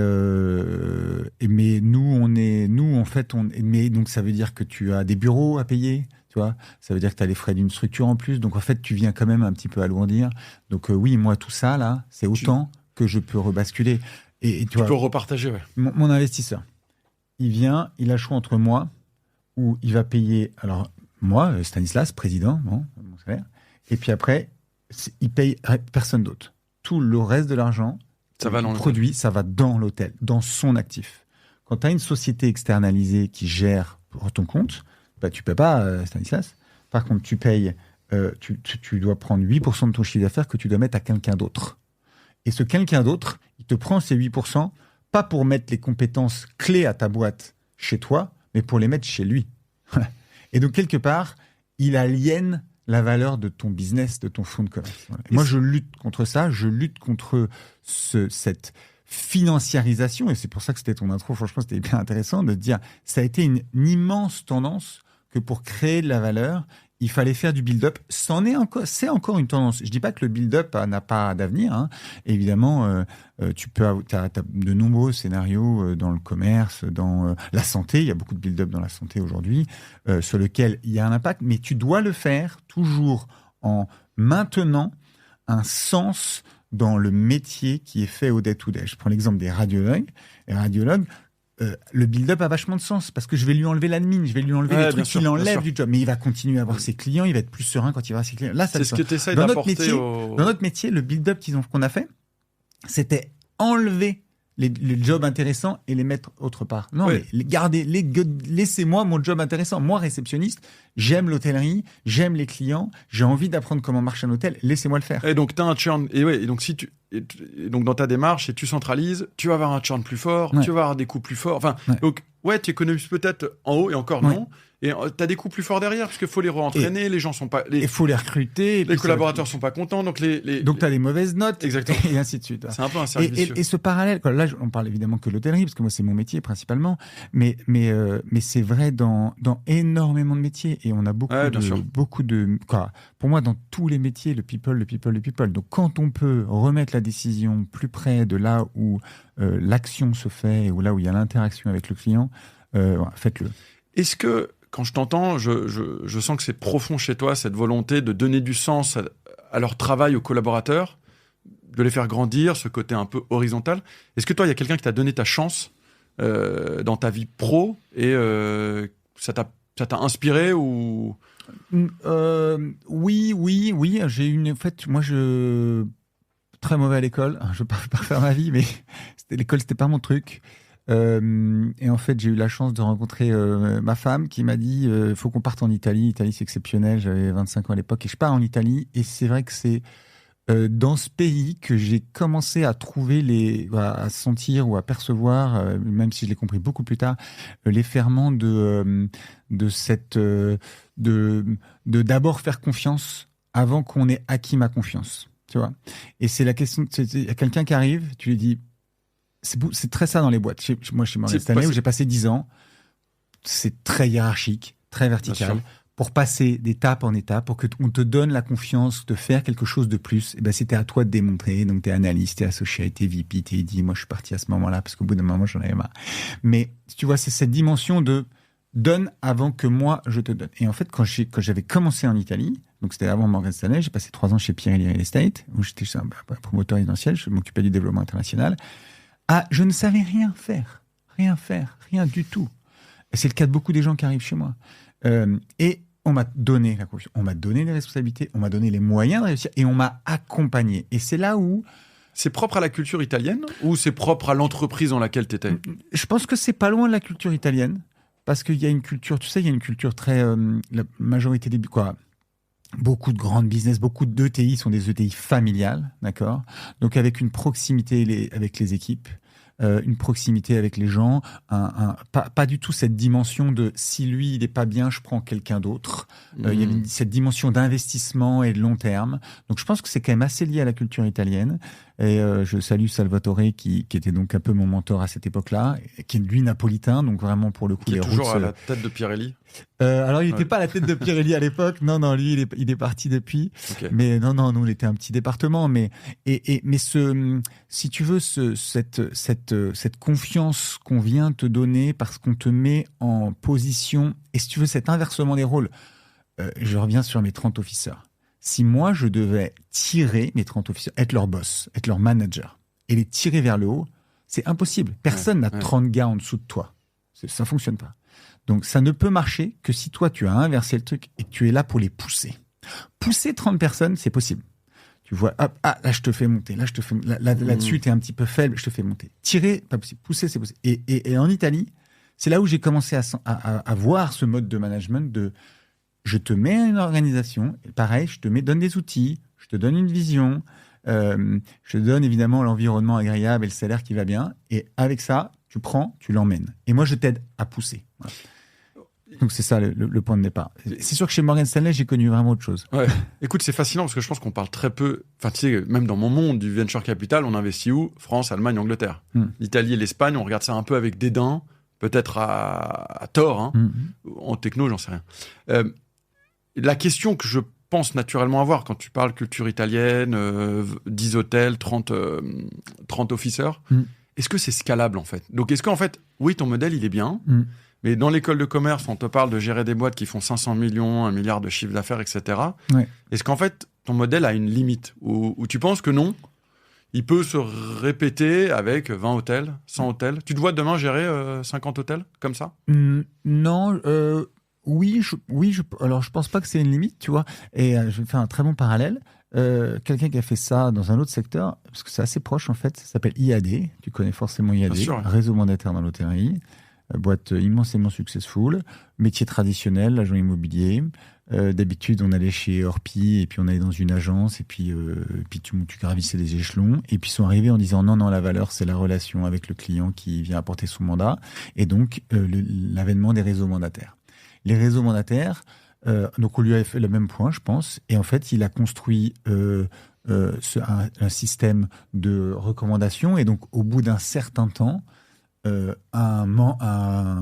nous en fait mais donc ça veut dire que tu as des bureaux à payer, tu vois. Ça veut dire que tu as les frais d'une structure en plus, donc en fait tu viens quand même un petit peu alourdir. Donc oui, moi tout ça là, c'est autant que je peux rebasculer. Et tu vois, peux repartager. Ouais. Mon investisseur, il vient, il a le choix entre moi où il va payer, alors moi, Stanislas, président, mon salaire, et puis après, il paye personne d'autre. Tout le reste de l'argent, ça va dans l'hôtel, dans son actif. Quand tu as une société externalisée qui gère pour ton compte, tu ne paies pas Stanislas. Par contre, tu payes, tu dois prendre 8% de ton chiffre d'affaires que tu dois mettre à quelqu'un d'autre. Et ce quelqu'un d'autre, il te prend ces 8%, pas pour mettre les compétences clés à ta boîte chez toi, mais pour les mettre chez lui. Et donc, quelque part, il aliène la valeur de ton business, de ton fonds de commerce. Moi, je lutte contre ça, je lutte contre cette financiarisation, et c'est pour ça que c'était ton intro, franchement, c'était bien intéressant de te dire, ça a été une immense tendance que pour créer de la valeur, il fallait faire du build-up. C'est encore une tendance. Je dis pas que le build-up n'a pas d'avenir. Hein. Évidemment, t'as de nombreux scénarios dans le commerce, dans la santé. Il y a beaucoup de build-up dans la santé aujourd'hui, sur lequel il y a un impact. Mais tu dois le faire toujours en maintenant un sens dans le métier qui est fait au day-to-day. Je prends l'exemple des radiologues. Les radiologues, le build-up a vachement de sens parce que je vais lui enlever l'admin, je vais lui enlever les trucs qu'il enlève du job, mais il va continuer à avoir ses clients, il va être plus serein quand il va avoir ses clients. Là, c'est ce que tu essayes d'apporter dans notre métier, le build-up qu'on a fait, c'était enlever les jobs intéressants et les mettre autre part. Non, mais laissez-moi mon job intéressant. Moi, réceptionniste, j'aime l'hôtellerie, j'aime les clients, j'ai envie d'apprendre comment marche un hôtel, laissez-moi le faire. Et donc, tu as un churn. Et donc, donc, dans ta démarche, si tu centralises, tu vas avoir un churn plus fort, tu vas avoir des coûts plus forts. Enfin, donc, tu économises peut-être en haut et encore non. Et tu as des coûts plus forts derrière, parce qu'il faut les re-entraîner, les gens sont pas... Il faut les recruter. Les collaborateurs sont pas contents, donc Donc tu as des mauvaises notes. Exactement. Et ainsi de suite. C'est un peu un cercle vicieux. Et ce parallèle, là on parle évidemment que de l'hôtellerie, parce que moi c'est mon métier principalement, mais c'est vrai dans énormément de métiers, et on a beaucoup de... Pour moi, dans tous les métiers, le people. Donc quand on peut remettre la décision plus près de là où l'action se fait, ou là où il y a l'interaction avec le client, faites-le. Est-ce que... Quand je t'entends, je sens que c'est profond chez toi, cette volonté de donner du sens à leur travail aux collaborateurs, de les faire grandir, ce côté un peu horizontal. Est-ce que toi, il y a quelqu'un qui t'a donné ta chance dans ta vie pro et ça t'a inspiré ou... Oui. J'ai une... En fait, moi, très mauvais à l'école. Je ne vais pas refaire ma vie, mais l'école, c'était pas mon truc. Et en fait, j'ai eu la chance de rencontrer ma femme qui m'a dit faut qu'on parte en Italie. L'Italie, c'est exceptionnel. J'avais 25 ans à l'époque et je pars en Italie. Et c'est vrai que c'est dans ce pays que j'ai commencé à trouver à sentir ou à percevoir, même si je l'ai compris beaucoup plus tard, les ferments de d'abord faire confiance avant qu'on ait acquis ma confiance, tu vois. Et c'est la question, il y a quelqu'un qui arrive, tu lui dis, c'est très ça dans les boîtes. Moi, chez Morgan Stanley, où j'ai passé 10 ans, c'est très hiérarchique, très vertical. Pour passer d'étape en étape, pour qu'on te donne la confiance de faire quelque chose de plus, et ben c'était à toi de démontrer. Donc, t'es analyste, t'es associé, t'es VP, t'es dit, moi, je suis parti à ce moment-là, parce qu'au bout d'un moment, j'en avais marre. Mais, tu vois, c'est cette dimension de donne avant que moi, je te donne. Et en fait, quand j'avais commencé en Italie, donc c'était avant Morgan Stanley, j'ai passé 3 ans chez Pirelli Real Estate, où j'étais un promoteur résidentiel, je m'occupais du développement international. Je ne savais rien faire, rien du tout. Et c'est le cas de beaucoup des gens qui arrivent chez moi. Et on m'a donné la confiance, on m'a donné les responsabilités, on m'a donné les moyens de réussir et on m'a accompagné. Et c'est là où... C'est propre à la culture italienne ou c'est propre à l'entreprise dans laquelle tu étais ? Je pense que c'est pas loin de la culture italienne parce qu'il y a une culture, tu sais, il y a une culture très... la majorité des... Beaucoup de grandes business, beaucoup d'ETI sont des ETI familiales, d'accord ? Donc avec une proximité avec les équipes, une proximité avec les gens, pas du tout cette dimension de si lui il est pas bien, je prends quelqu'un d'autre. Il y a cette dimension d'investissement et de long terme. Donc je pense que c'est quand même assez lié à la culture italienne. Et je salue Salvatore qui était donc un peu mon mentor à cette époque-là, qui est lui napolitain, donc vraiment pour le coup qui est les toujours routes, à la tête de Pirelli. Alors il n'était pas à la tête de Pirelli à l'époque. Non, lui il est parti depuis. Okay. Mais non, nous on était un petit département. Mais si tu veux cette confiance qu'on vient te donner parce qu'on te met en position, et si tu veux cet inversement des rôles, je reviens sur mes 30 officers. Si moi, je devais tirer mes 30 officiers, être leur boss, être leur manager, et les tirer vers le haut, c'est impossible. Personne n'a 30 gars en dessous de toi. Ça fonctionne pas. Donc, ça ne peut marcher que si toi, tu as inversé le truc et que tu es là pour les pousser. Pousser 30 personnes, c'est possible. Tu vois, hop, là, je te fais monter. Là, là-dessus, t'es un petit peu faible, je te fais monter. Tirer, pas possible. Pousser, c'est possible. Et en Italie, c'est là où j'ai commencé à voir ce mode de management de... Je te mets une organisation, et pareil, je te donne des outils, je te donne une vision, je te donne évidemment l'environnement agréable et le salaire qui va bien, et avec ça, tu prends, tu l'emmènes. Et moi, je t'aide à pousser. Voilà. Donc c'est ça le point de départ. C'est sûr que chez Morgan Stanley, j'ai connu vraiment autre chose. Ouais. Écoute, c'est fascinant parce que je pense qu'on parle très peu, enfin tu sais, même dans mon monde du venture capital, on investit où ? France, Allemagne, Angleterre. L'Italie et l'Espagne, on regarde ça un peu avec dédain, peut-être à tort, hein. En techno, j'en sais rien. La question que je pense naturellement avoir quand tu parles culture italienne, 10 hôtels, 30 officers, est-ce que c'est scalable en fait ? Donc est-ce qu'en fait, oui, ton modèle il est bien, mais dans l'école de commerce, on te parle de gérer des boîtes qui font 500 millions, 1 milliard de chiffre d'affaires, etc. Ouais. Est-ce qu'en fait, ton modèle a une limite ou tu penses que non ? Il peut se répéter avec 20 hôtels, 100 hôtels. Tu te vois demain gérer 50 hôtels comme ça ? Non, oui, alors je pense pas que c'est une limite, tu vois. Et je vais faire un très bon parallèle. Quelqu'un qui a fait ça dans un autre secteur, parce que c'est assez proche en fait, ça s'appelle IAD. Tu connais forcément IAD, Bien sûr. Réseau mandataire dans l'hôtellerie, boîte immensément successful, métier traditionnel, agent immobilier. D'habitude, on allait chez Orpi et puis on allait dans une agence et puis tu gravissais les échelons. Et puis ils sont arrivés en disant non, la valeur, c'est la relation avec le client qui vient apporter son mandat. Et donc, l'avènement des réseaux mandataires. Les réseaux mandataires, donc on lui avait fait le même point, je pense, et en fait, il a construit un système de recommandation, et donc au bout d'un certain temps, un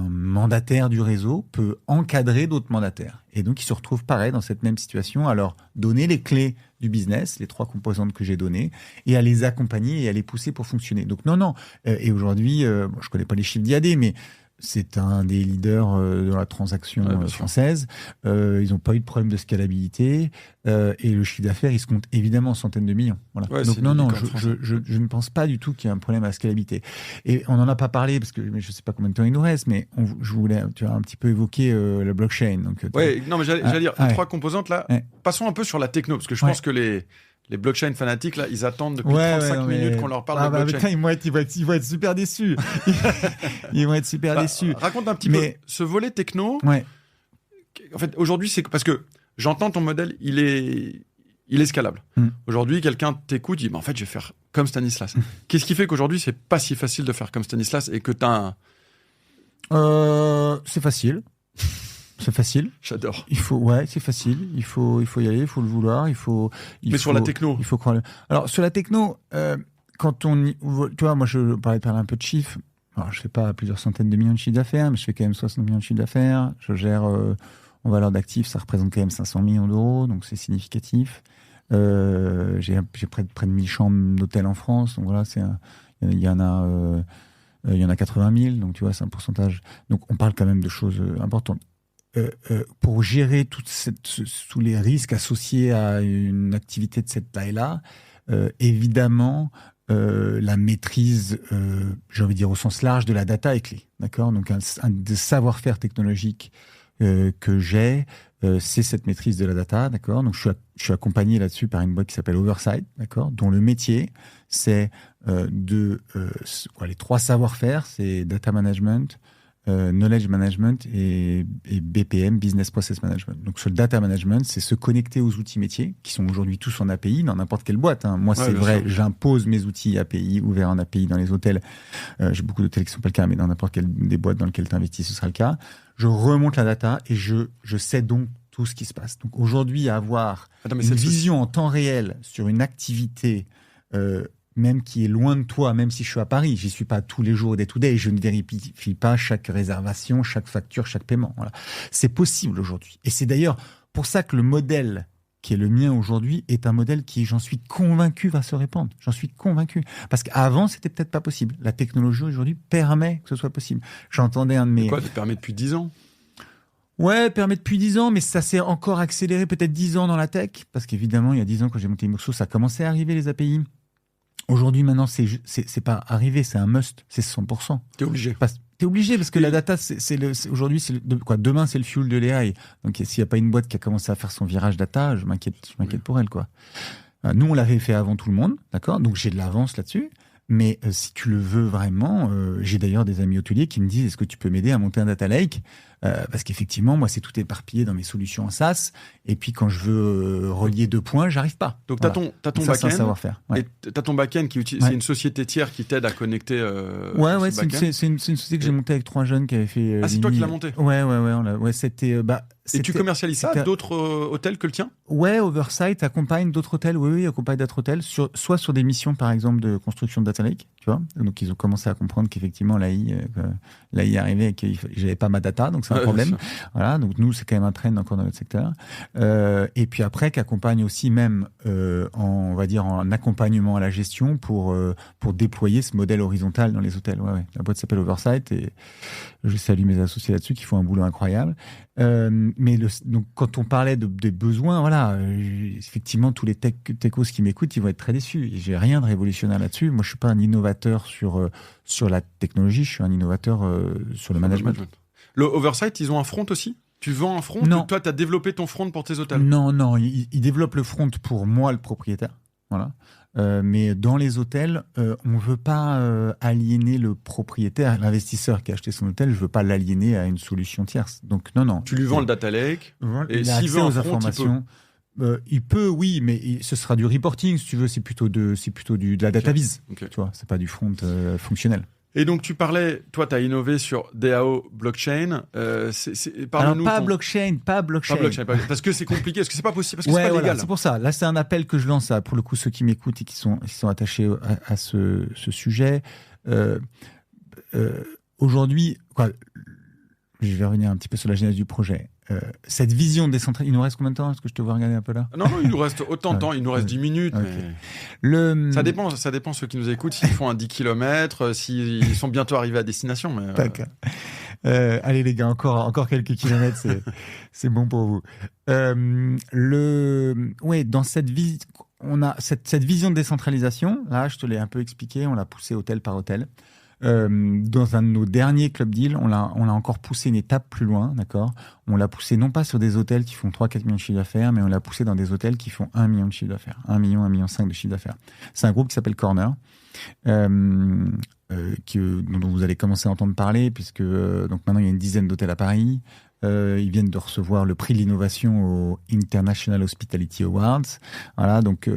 mandataire du réseau peut encadrer d'autres mandataires. Et donc, il se retrouve pareil dans cette même situation, à leur donner les clés du business, les 3 composantes que j'ai données, et à les accompagner et à les pousser pour fonctionner. Donc non. Et aujourd'hui, je connais pas les chiffres d'IAD, mais c'est un des leaders de la transaction française. Ils n'ont pas eu de problème de scalabilité. Et le chiffre d'affaires, il se compte évidemment en centaines de millions. Voilà. Ouais, donc non, je ne pense pas du tout qu'il y ait un problème à la scalabilité. Et on n'en a pas parlé, parce que je ne sais pas combien de temps il nous reste, mais je voulais, tu as un petit peu évoqué la blockchain. Donc, non, mais j'allais dire, les 3 composantes là, passons un peu sur la techno, parce que je pense que les blockchain fanatiques, là, ils attendent depuis 35 minutes qu'on leur parle de blockchain. Putain, ils vont être super déçus. Ils vont être super déçus. Raconte un petit peu ce volet techno. Ouais. En fait, aujourd'hui, c'est parce que j'entends ton modèle, il il est scalable. Aujourd'hui, quelqu'un t'écoute, dit, en fait, je vais faire comme Stanislas. Qu'est-ce qui fait qu'aujourd'hui, c'est pas si facile de faire comme Stanislas et que t'as C'est facile. C'est facile. J'adore. C'est facile. Il faut y aller, il faut le vouloir, sur la techno. Il faut croire. Alors, sur la techno, quand tu vois, moi, je parlais un peu de chiffres. Alors, je fais pas plusieurs centaines de millions de chiffres d'affaires, mais je fais quand même 60 millions de chiffres d'affaires. Je gère, en valeur d'actifs, ça représente quand même 500 millions d'euros, donc c'est significatif. J'ai près de 1000 chambres d'hôtel en France, donc voilà, il y en a 80 000, donc tu vois, c'est un pourcentage. Donc, on parle quand même de choses importantes. Pour gérer tous les risques associés à une activité de cette taille-là, évidemment, la maîtrise, j'ai envie de dire au sens large, de la data est clé. D'accord ? Donc, un des savoir-faire technologiques que j'ai, c'est cette maîtrise de la data. D'accord ? Donc, je suis accompagné là-dessus par une boîte qui s'appelle Oversight, d'accord ? Dont le métier, c'est les 3 savoir-faire, c'est data management, knowledge management et BPM, business process management. Donc sur le data management, c'est se connecter aux outils métiers qui sont aujourd'hui tous en API dans n'importe quelle boîte. Moi, c'est vrai, j'impose mes outils API ouverts en API dans les hôtels. J'ai beaucoup d'hôtels qui sont pas le cas, mais dans n'importe quelle des boîtes dans lesquelles tu investis, ce sera le cas. Je remonte la data et je sais donc tout ce qui se passe. Donc aujourd'hui, avoir une vision en temps réel sur une activité même qui est loin de toi, même si je suis à Paris, j'y suis pas tous les jours day to day, je ne vérifie pas chaque réservation, chaque facture, chaque paiement. Voilà. C'est possible aujourd'hui. Et c'est d'ailleurs pour ça que le modèle qui est le mien aujourd'hui est un modèle qui, j'en suis convaincu, va se répandre. J'en suis convaincu. Parce qu'avant, c'était peut-être pas possible. La technologie aujourd'hui permet que ce soit possible. J'entendais un de mes... Quoi, ça permet depuis 10 ans ? Ouais, permet depuis 10 ans, mais ça s'est encore accéléré peut-être 10 ans dans la tech. Parce qu'évidemment, il y a 10 ans, quand j'ai monté Imoxo, ça commençait à arriver les API. Aujourd'hui, maintenant, c'est pas arrivé, c'est un must, c'est 100%. T'es obligé. T'es obligé parce que la data, aujourd'hui, demain, c'est le fuel de l'AI. Donc, s'il n'y a pas une boîte qui a commencé à faire son virage data, je m'inquiète pour elle, quoi. Nous, on l'avait fait avant tout le monde, d'accord? Donc, j'ai de l'avance là-dessus. Mais si tu le veux vraiment, j'ai d'ailleurs des amis hôteliers qui me disent, est-ce que tu peux m'aider à monter un data lake? Parce qu'effectivement, moi, c'est tout éparpillé dans mes solutions en SaaS. Et puis, quand je veux relier 2 points, j'arrive pas. Donc, t'as ton back-end. Savoir-faire. Ouais. Et t'as ton back-end qui utilise, c'est une société tiers qui t'aide à connecter. Ouais, c'est une société que j'ai montée avec 3 jeunes qui avaient fait. C'est toi qui l'as montée. Ouais, c'était. Et tu commercialises ça à d'autres hôtels que le tien? Ouais, Oversight accompagne d'autres hôtels. Oui, accompagne d'autres hôtels, soit sur des missions, par exemple, de construction de data lake, tu vois. Donc, ils ont commencé à comprendre qu'effectivement, l'AI arrivait et que j'avais pas ma data, donc c'est un problème. Voilà, donc nous, c'est quand même un trend encore dans notre secteur. Et puis après, qu'accompagne aussi même, on va dire, en accompagnement à la gestion pour déployer ce modèle horizontal dans les hôtels. Ouais. La boîte s'appelle Oversight et je salue mes associés là-dessus qui font un boulot incroyable. Mais donc quand on parlait des besoins, voilà, effectivement tous les techos qui m'écoutent, ils vont être très déçus. J'ai rien de révolutionnaire là-dessus. Moi, je suis pas un innovateur sur la technologie, je suis un innovateur sur le management. Le Oversight, ils ont un front aussi? Tu vends un front? Non. Toi, tu as développé ton front pour tes hôtels? Non, ils développent le front pour moi, le propriétaire. Voilà. Mais dans les hôtels, on veut pas aliéner le propriétaire, l'investisseur qui a acheté son hôtel. Je veux pas l'aliéner à une solution tierce. Donc non. Tu lui vends le data lake. Et s'il veut un front, informations, il peut, oui, mais ce sera du reporting, si tu veux. C'est plutôt de la data vise. Okay. Tu vois, c'est pas du front fonctionnel. Et donc, tu parlais, toi, tu as innové sur DAO blockchain. Alors, pas blockchain. Parce que c'est compliqué, parce que c'est pas possible, parce que c'est pas légal. Voilà, c'est pour ça. Là, c'est un appel que je lance à, pour le coup, ceux qui m'écoutent et qui sont attachés à ce sujet. Aujourd'hui, je vais revenir un petit peu sur la genèse du projet. Cette vision décentralisée, il nous reste combien de temps? Est-ce que je te vois regarder un peu là? Non, il nous reste autant de temps, il nous reste 10 minutes. Okay. Mais... Ça dépend ceux qui nous écoutent, s'ils font un 10 km, s'ils sont bientôt arrivés à destination. Mais D'accord. Allez les gars, encore quelques kilomètres, c'est bon pour vous. Dans cette vie, on a cette vision de décentralisation. Là, je te l'ai un peu expliqué, on l'a poussé hôtel par hôtel. Dans un de nos derniers club deals, on l'a encore poussé une étape plus loin, d'accord? On l'a poussé non pas sur des hôtels qui font 3-4 millions de chiffre d'affaires, mais on l'a poussé dans des hôtels qui font 1 million de chiffre d'affaires, 1 million, 1,5 million de chiffre d'affaires. C'est un groupe qui s'appelle Corner. dont vous allez commencer à entendre parler, puisque donc maintenant il y a une dizaine d'hôtels à Paris. Ils viennent de recevoir le prix de l'innovation au International Hospitality Awards. Voilà, donc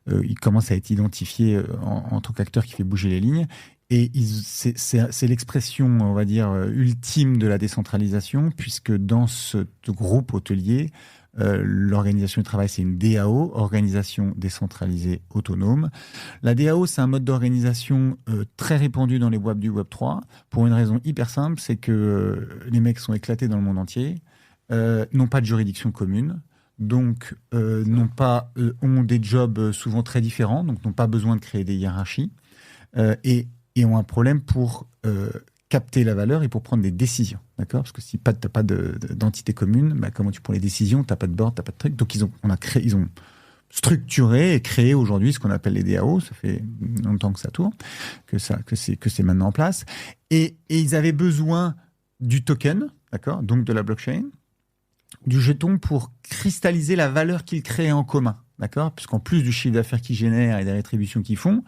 ils commencent à être identifiés en tant qu'acteur qui fait bouger les lignes. Et c'est l'expression, on va dire, ultime de la décentralisation, puisque dans ce groupe hôtelier, l'organisation du travail, c'est une DAO, organisation décentralisée autonome. La DAO, c'est un mode d'organisation très répandu dans les web du Web 3, pour une raison hyper simple, c'est que les mecs sont éclatés dans le monde entier, n'ont pas de juridiction commune, donc ont des jobs souvent très différents, donc n'ont pas besoin de créer des hiérarchies, et ont un problème pour capter la valeur et pour prendre des décisions, d'accord ? Parce que si t'as pas d'entité commune, bah comment tu prends les décisions ? T'as pas de board, t'as pas de truc. Donc ils ont structuré et créé aujourd'hui ce qu'on appelle les DAO. Ça fait longtemps que ça tourne, que c'est maintenant en place. Et ils avaient besoin du token, d'accord ? Donc de la blockchain, du jeton pour cristalliser la valeur qu'ils créaient en commun. D'accord ? Puisqu'en plus du chiffre d'affaires qu'ils génèrent et des rétributions qu'ils font,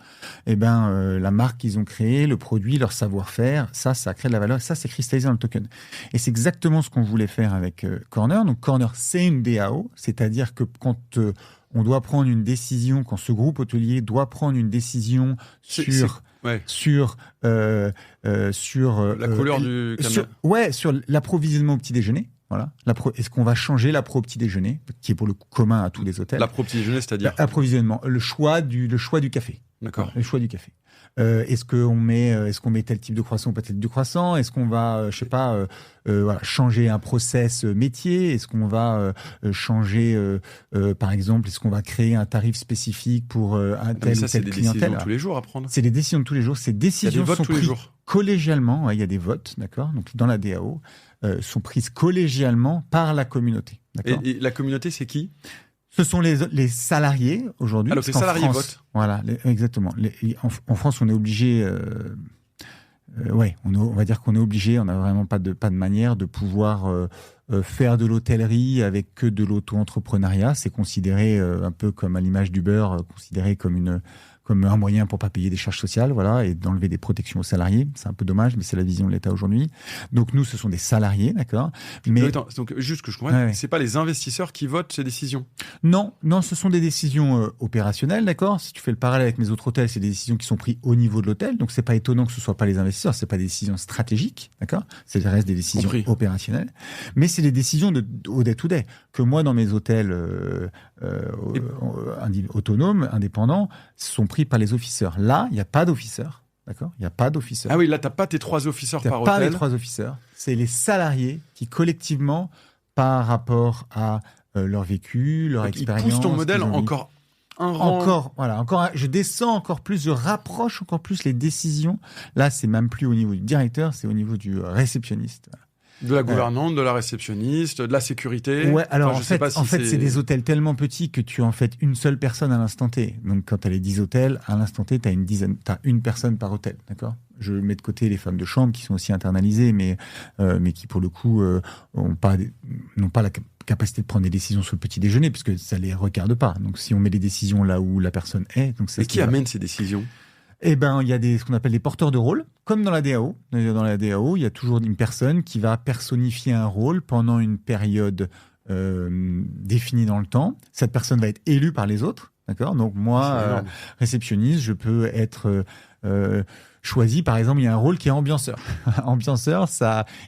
la marque qu'ils ont créée, le produit, leur savoir-faire, ça crée de la valeur. Ça, c'est cristallisé dans le token. Et c'est exactement ce qu'on voulait faire avec Corner. Donc, Corner, c'est une DAO. C'est-à-dire que quand on doit prendre une décision, quand ce groupe hôtelier doit prendre une décision sur la couleur du canapé. Sur l'approvisionnement au petit déjeuner. Voilà. Est-ce qu'on va changer l'appro au petit déjeuner, qui est pour le commun à tous les hôtels ? L'appro au petit déjeuner, c'est-à-dire approvisionnement, le choix du café. D'accord. Voilà, le choix du café. Est-ce qu'on met tel type de croissant ou pas tel type de croissant ? Est-ce qu'on va, changer un process métier ? Est-ce qu'on va changer, par exemple, est-ce qu'on va créer un tarif spécifique pour un tel ou tel clientèle ? C'est des décisions de tous les jours à prendre. C'est des décisions de tous les jours. Ces décisions sont prises collégialement. Il y a des votes, d'accord ? Donc dans la DAO, sont prises collégialement par la communauté. D'accord ? Et la communauté, c'est qui ? Ce sont les salariés aujourd'hui. Alors, les salariés votent. Voilà, exactement. En France, on est obligé. On va dire qu'on est obligé. On n'a vraiment pas de manière de pouvoir faire de l'hôtellerie avec que de l'auto-entrepreneuriat. C'est considéré un peu comme à l'image d'Uber, considéré comme un moyen pour pas payer des charges sociales, voilà, et d'enlever des protections aux salariés. C'est un peu dommage, mais c'est la vision de l'État aujourd'hui. Donc nous, ce sont des salariés, d'accord. Mais donc juste que je comprenne, c'est pas les investisseurs qui votent ces décisions. Non, ce sont des décisions opérationnelles, d'accord. Si tu fais le parallèle avec mes autres hôtels, c'est des décisions qui sont prises au niveau de l'hôtel. Donc c'est pas étonnant que ce soit pas les investisseurs, c'est pas des décisions stratégiques, d'accord. Ça reste des décisions opérationnelles, mais c'est des décisions au day-to-day que moi dans mes hôtels autonomes, indépendants, sont pris par les officeurs. Là, il n'y a pas d'officeurs. D'accord ? Il n'y a pas d'officeurs. Ah oui, là, tu n'as pas tes 3 officeurs par hôtel. Tu n'as pas les 3 officeurs. C'est les salariés qui, collectivement, par rapport à leur vécu, leur expérience... Ils poussent ton modèle encore un rang... Je descends encore plus, je rapproche encore plus les décisions. Là, c'est même plus au niveau du directeur, c'est au niveau du réceptionniste. De la gouvernante, de la réceptionniste, de la sécurité. Ouais, alors en fait, c'est des hôtels tellement petits que tu as en fait une seule personne à l'instant T. Donc quand tu as les 10 hôtels, à l'instant T, tu as une personne par hôtel, d'accord ? Je mets de côté les femmes de chambre qui sont aussi internalisées, mais qui pour le coup n'ont pas la capacité de prendre des décisions sur le petit déjeuner, puisque ça les regarde pas. Donc si on met les décisions là où la personne est... Donc et qui amène ces décisions ? Il y a ce qu'on appelle des porteurs de rôle, comme dans la DAO. Dans la DAO, il y a toujours une personne qui va personnifier un rôle pendant une période définie dans le temps. Cette personne va être élue par les autres, d'accord ? Donc moi, réceptionniste, je peux être choisi. Par exemple, il y a un rôle qui est ambianceur. Ambianceur,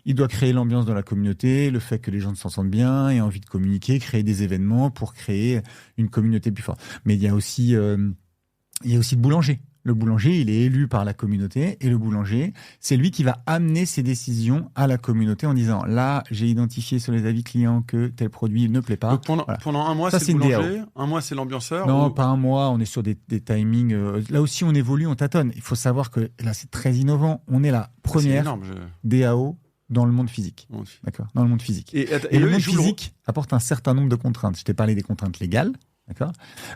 il doit créer l'ambiance dans la communauté, le fait que les gens se sentent bien, aient envie de communiquer, créer des événements pour créer une communauté plus forte. Mais il y a aussi le boulanger. Le boulanger, il est élu par la communauté et le boulanger, c'est lui qui va amener ses décisions à la communauté en disant là, j'ai identifié sur les avis clients que tel produit ne plaît pas. Donc pendant un mois, c'est le boulanger, un mois, c'est l'ambianceur. Non, pas un mois, on est sur des timings. Là aussi, on évolue, on tâtonne. Il faut savoir que là, c'est très innovant. On est la première DAO dans le monde physique. D'accord, dans le monde physique. Et le monde physique apporte un certain nombre de contraintes. Je t'ai parlé des contraintes légales. D'accord.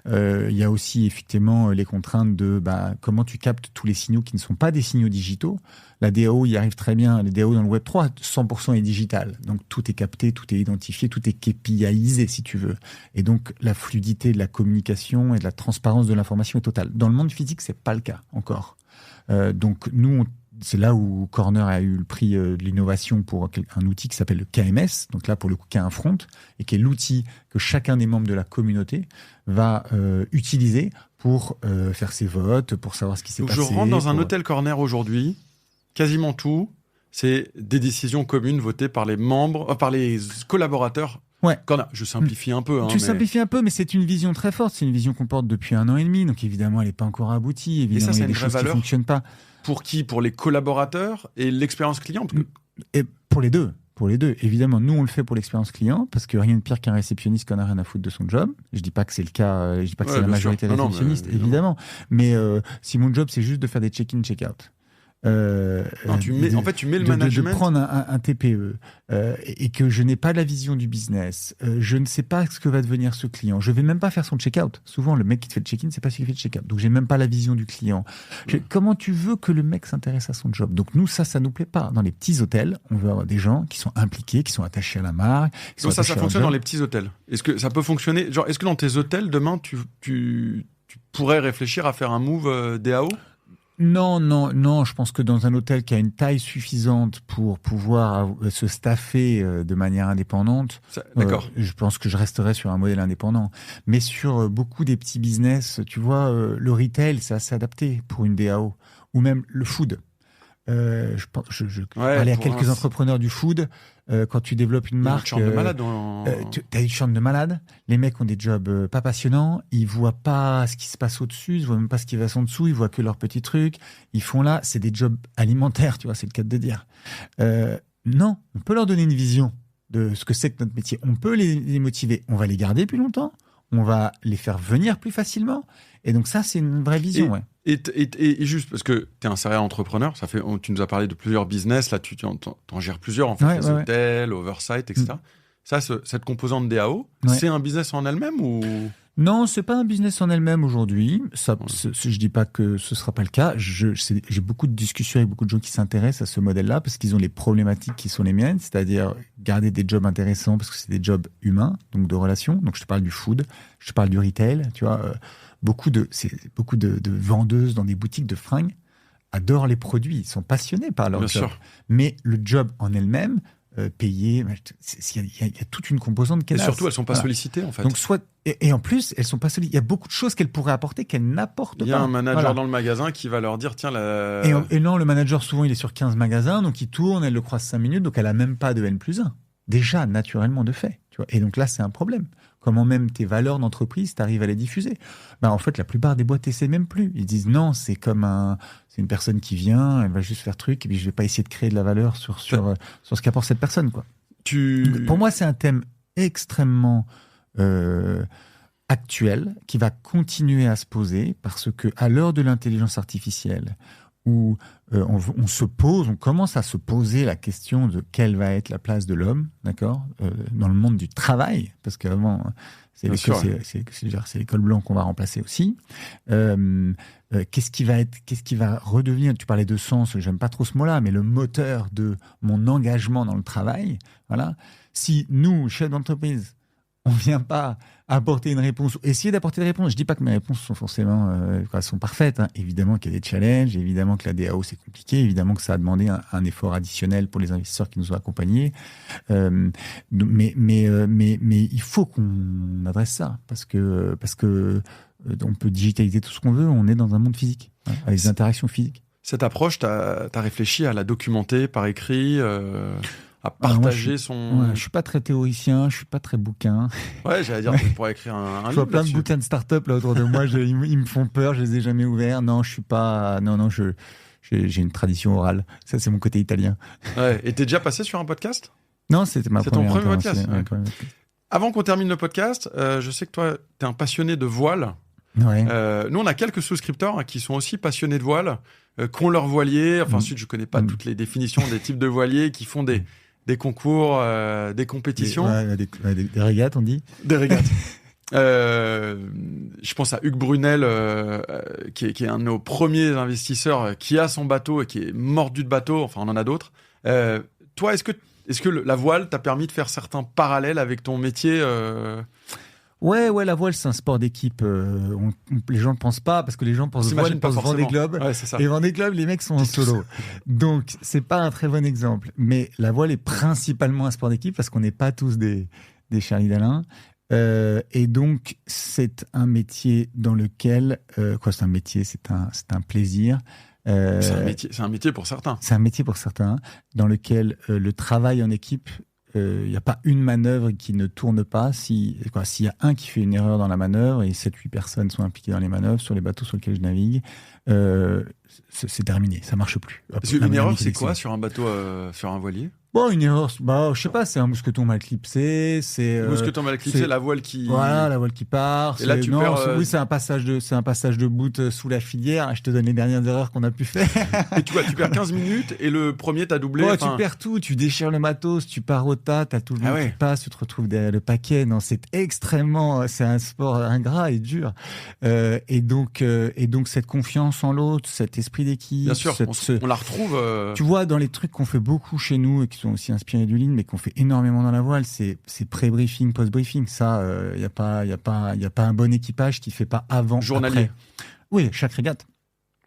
Il y a aussi effectivement les contraintes de comment tu captes tous les signaux qui ne sont pas des signaux digitaux. La DAO y arrive très bien. Les DAO dans le Web 3, 100% est digital. Donc tout est capté, tout est identifié, tout est KPIisé si tu veux. Et donc la fluidité de la communication et de la transparence de l'information est totale. Dans le monde physique, c'est pas le cas encore. Donc nous, c'est là où Corner a eu le prix de l'innovation pour un outil qui s'appelle le KMS, donc là pour le coup qui a un front, et qui est l'outil que chacun des membres de la communauté va utiliser pour faire ses votes, pour savoir ce qui s'est passé. Donc je rentre dans un hôtel Corner aujourd'hui, quasiment tout, c'est des décisions communes votées par les membres, par les collaborateurs. Ouais. Corner. Je simplifie un peu. Tu simplifies un peu, mais c'est une vision très forte. C'est une vision qu'on porte depuis 1 an et demi, donc évidemment elle n'est pas encore aboutie. Évidemment, et ça, il y a des choses qui ne fonctionnent pas. Pour qui? Pour les collaborateurs et l'expérience client? Et pour les deux. Pour les deux. Évidemment, nous, on le fait pour l'expérience client, parce que rien de pire qu'un réceptionniste qui en a rien à foutre de son job. Je dis pas que c'est le cas, je dis pas que c'est la majorité des réceptionnistes, évidemment. Mais si mon job, c'est juste de faire des check-in, check-out. Non, tu mets le management. De prendre un TPE et que je n'ai pas la vision du business, je ne sais pas ce que va devenir ce client. Je vais même pas faire son check-out. Souvent, le mec qui te fait le check-in, c'est pas celui qui fait le check-out. Donc, j'ai même pas la vision du client. Comment tu veux que le mec s'intéresse à son job? Donc, nous, ça nous plaît pas. Dans les petits hôtels, on veut avoir des gens qui sont impliqués, qui sont attachés à la marque. Donc ça fonctionne dans les petits hôtels. Est-ce que ça peut fonctionner? Genre, est-ce que dans tes hôtels, demain, tu pourrais réfléchir à faire un move DAO? Non, je pense que dans un hôtel qui a une taille suffisante pour pouvoir se staffer de manière indépendante, d'accord. Je pense que je resterai sur un modèle indépendant. Mais sur beaucoup des petits business, tu vois, le retail, c'est assez adapté pour une DAO. Ou même le food. Je parlais à quelques entrepreneurs du food. Quand tu développes une marque, tu as une chante de malade. Les mecs ont des jobs pas passionnants. Ils voient pas ce qui se passe au-dessus. Ils voient même pas ce qui va en dessous. Ils voient que leurs petits trucs. Ils font là, c'est des jobs alimentaires, tu vois, c'est le cas de dire. Non, on peut leur donner une vision de ce que c'est que notre métier. On peut les motiver. On va les garder plus longtemps. On va les faire venir plus facilement. Et donc ça, c'est une vraie vision. Et juste parce que tu es un serial entrepreneur, tu nous as parlé de plusieurs business, là tu en gères plusieurs, en fait, les hôtels, Oversight, etc. Ça, cette composante DAO, c'est un business en elle-même ou... Non, c'est pas un business en elle-même aujourd'hui. Je dis pas que ce sera pas le cas. J'ai beaucoup de discussions avec beaucoup de gens qui s'intéressent à ce modèle-là parce qu'ils ont les problématiques qui sont les miennes, c'est-à-dire garder des jobs intéressants parce que c'est des jobs humains, donc de relations. Donc je te parle du food, je te parle du retail, tu vois. Beaucoup de vendeuses dans des boutiques de fringues adorent les produits, ils sont passionnés par leur job. Sûr. Mais le job en elle-même, payé, il y a toute une composante qu'elle a. Et surtout, elles sont pas sollicitées, en fait. Donc et en plus, elles sont pas sollicitées. Il y a beaucoup de choses qu'elles pourraient apporter qu'elles n'apportent pas. Il y a un manager dans le magasin qui va leur dire, tiens, Et non, le manager, souvent, il est sur 15 magasins, donc il tourne, elle le croise 5 minutes, donc elle a même pas de N+1. Déjà, naturellement, de fait. Tu vois. Et donc là, c'est un problème. Comment même tes valeurs d'entreprise, tu arrives à les diffuser? En fait, la plupart des boîtes essaient même plus. Ils disent non, c'est une personne qui vient, elle va juste faire truc, et puis je vais pas essayer de créer de la valeur sur ce qu'apporte cette personne, quoi. Donc, pour moi, c'est un thème extrêmement actuel qui va continuer à se poser parce que à l'heure de l'intelligence artificielle, où on commence à se poser la question de quelle va être la place de l'homme, d'accord, dans le monde du travail, parce qu'avant c'est l'école blanche qu'on va remplacer aussi. Qu'est-ce qui va redevenir? Tu parlais de sens, j'aime pas trop ce mot-là, mais le moteur de mon engagement dans le travail. Voilà. Si nous, chefs d'entreprise, on vient pas apporter une réponse, essayer d'apporter des réponses. Je dis pas que mes réponses sont forcément sont parfaites. Hein. Évidemment qu'il y a des challenges, évidemment que la DAO c'est compliqué, évidemment que ça a demandé un effort additionnel pour les investisseurs qui nous ont accompagnés. Mais il faut qu'on adresse ça parce que on peut digitaliser tout ce qu'on veut. On est dans un monde physique, avec des interactions physiques. Cette approche, t'as réfléchi à la documenter par écrit. À partager son... je suis pas très théoricien, je suis pas très bouquin. Ouais, j'allais dire, tu pourrais écrire un livre. Je vois plein de bouquins de start-up là autour de moi, ils me font peur, je les ai jamais ouverts. Non, je suis pas... Non, j'ai une tradition orale. Ça, c'est mon côté italien. Ouais, et t'es déjà passé sur un podcast? Non, c'était ma première. C'est ton premier podcast? Ouais. Avant qu'on termine le podcast, je sais que toi, t'es un passionné de voile. Ouais. Nous, on a quelques souscripteurs qui sont aussi passionnés de voile, qui ont leur voilier. Enfin, ensuite, je connais pas toutes les définitions des types de voiliers, qui font des concours, des compétitions. Des régates, on dit. Des régates. Je pense à Hugues Brunel, qui est un de nos premiers investisseurs, qui a son bateau et qui est mordu de bateau. Enfin, on en a d'autres. Toi, est-ce que la voile t'a permis de faire certains parallèles avec ton métier Ouais, la voile, c'est un sport d'équipe. Les gens ne pensent pas, parce que les gens pensent voile, ils pensent Vendée Globe. Ouais, c'est ça. Et Vendée Globe, les mecs sont en solo. Donc, c'est pas un très bon exemple. Mais la voile est principalement un sport d'équipe, parce qu'on n'est pas tous des Charlie Dalin. Et donc, c'est un métier dans lequel... c'est un métier, c'est un plaisir. C'est un métier pour certains. C'est un métier pour certains, dans lequel le travail en équipe... Il n'y a pas une manœuvre qui ne tourne pas. S'il y a un qui fait une erreur dans la manœuvre et 7-8 personnes sont impliquées dans les manœuvres sur les bateaux sur lesquels je navigue, c'est terminé, ça ne marche plus. Une erreur, c'est quoi sur un bateau, sur un voilier ? Bon, une erreur, je sais pas, c'est un mousqueton mal clipsé, mousqueton mal clipsé, la voile qui... Voilà, la voile qui part. Et là, oui, c'est un passage de bout sous la filière. Je te donne les dernières erreurs qu'on a pu faire. Et tu perds 15 minutes et le premier t'as doublé. Tu perds tout, tu déchires le matos, tu pars au tas, t'as tout le monde qui passe, tu te retrouves derrière le paquet. Non, c'est un sport ingrat et dur. Et donc cette confiance en l'autre, cet esprit d'équipe. Bien sûr, on la retrouve. Tu vois, dans les trucs qu'on fait beaucoup chez nous et qui sont aussi inspirés du lean, mais qu'on fait énormément dans la voile, c'est pré-briefing, post-briefing. Ça, il y a pas un bon équipage qui fait pas avant. Journalier. Après. Oui, chaque régate.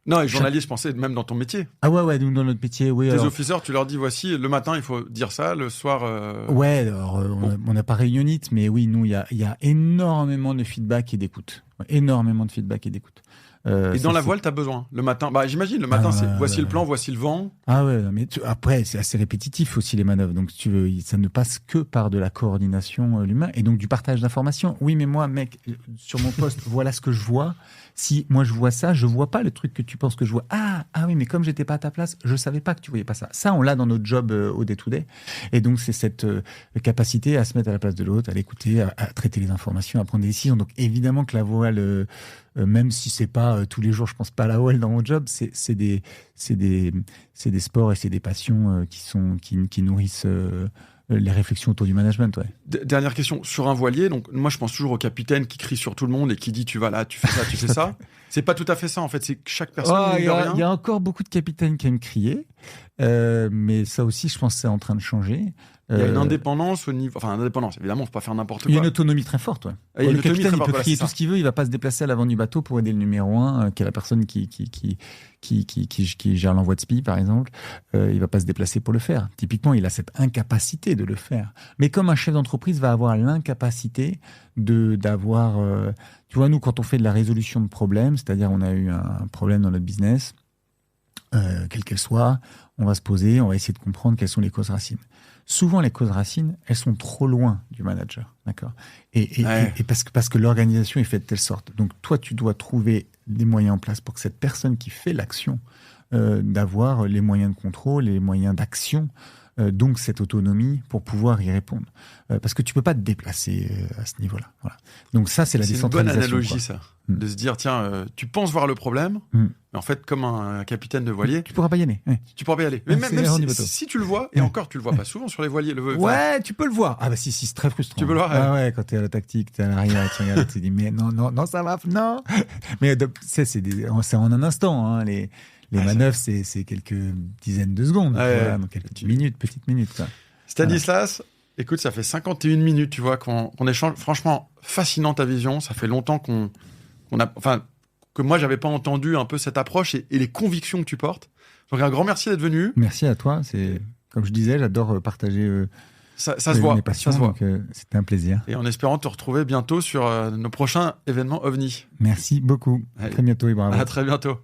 Non, et journalier, je pensais même dans ton métier. Ah ouais, dans notre métier, oui. Tes officers, tu leur dis, voici, le matin, il faut dire ça, le soir... Ouais, alors, on n'a pas réunionite, mais oui, nous, il y a énormément de feedback et d'écoute. Énormément de feedback et d'écoute. Et dans la voile, t'as besoin. Le matin, j'imagine, le matin, c'est voici le plan, voici le vent. Ah ouais, mais après, c'est assez répétitif aussi les manœuvres. Donc, si tu veux, ça ne passe que par de la coordination l'humain et donc du partage d'informations. Oui, mais moi, mec, sur mon poste, voilà ce que je vois. Si moi je vois ça, je vois pas le truc que tu penses que je vois. Ah oui, mais comme j'étais pas à ta place, je savais pas que tu voyais pas ça. Ça, on l'a dans notre job au day-to-day. Et donc, c'est cette capacité à se mettre à la place de l'autre, à l'écouter, à traiter les informations, à prendre des décisions. Donc, évidemment que la voile, même si c'est pas tous les jours, je pense pas à la voile dans mon job, c'est des sports et c'est des passions qui nourrissent les réflexions autour du management. Ouais. Dernière question, sur un voilier, donc moi je pense toujours au capitaine qui crie sur tout le monde et qui dit tu vas là, tu fais ça, tu fais ça. C'est pas tout à fait ça en fait, c'est que chaque personne il y a encore beaucoup de capitaines qui aiment crier, mais ça aussi je pense que c'est en train de changer. Il y a une indépendance au niveau... Enfin, indépendance, évidemment, on ne peut pas faire n'importe quoi. Il y a une autonomie très forte, ouais. Le capitaine, il peut crier tout ce qu'il veut, il ne va pas se déplacer à l'avant du bateau pour aider le numéro 1, qui est la personne qui gère l'envoi de SPI, par exemple. Il ne va pas se déplacer pour le faire. Typiquement, il a cette incapacité de le faire. Mais comme un chef d'entreprise va avoir l'incapacité d'avoir... tu vois, nous, quand on fait de la résolution de problèmes, c'est-à-dire on a eu un problème dans notre business, quelle qu'elle soit, on va se poser, on va essayer de comprendre quelles sont les causes racines. Souvent, les causes racines, elles sont trop loin du manager, d'accord ? Et parce que l'organisation est faite de telle sorte. Donc, toi, tu dois trouver des moyens en place pour que cette personne qui fait l'action, d'avoir les moyens de contrôle, les moyens d'action, donc cette autonomie pour pouvoir y répondre. Parce que tu peux pas te déplacer à ce niveau-là. Voilà. Donc ça, c'est la décentralisation. C'est une bonne analogie, ça. De se dire, tiens, tu penses voir le problème, mais en fait, comme un capitaine de voilier... Tu pourras pas y aller. Ouais. Tu pourras pas y aller. Mais même si tu le vois, et encore, tu le vois pas souvent sur les voiliers. Ouais, tu peux le voir. Ah bah si, c'est très frustrant. Tu peux le voir. Ah ouais, quand t'es à la tactique, t'es à l'arrière, tu regardes, tu te dis, mais non, ça va, non. Mais c'est en un instant, hein, les manœuvres, c'est quelques dizaines de secondes, donc quelques petites minutes. Quoi. Stanislas, écoute, ça fait 51 minutes, tu vois, qu'on échange. Franchement, fascinant ta vision. Ça fait longtemps que moi, j'avais pas entendu un peu cette approche et les convictions que tu portes. Donc, un grand merci d'être venu. Merci à toi. Comme je disais, j'adore partager ça se voit, mes passions. Ça se voit. Donc, c'était un plaisir. Et en espérant te retrouver bientôt sur nos prochains événements OVNI. Merci beaucoup. Allez. À très bientôt et bravo. À très bientôt.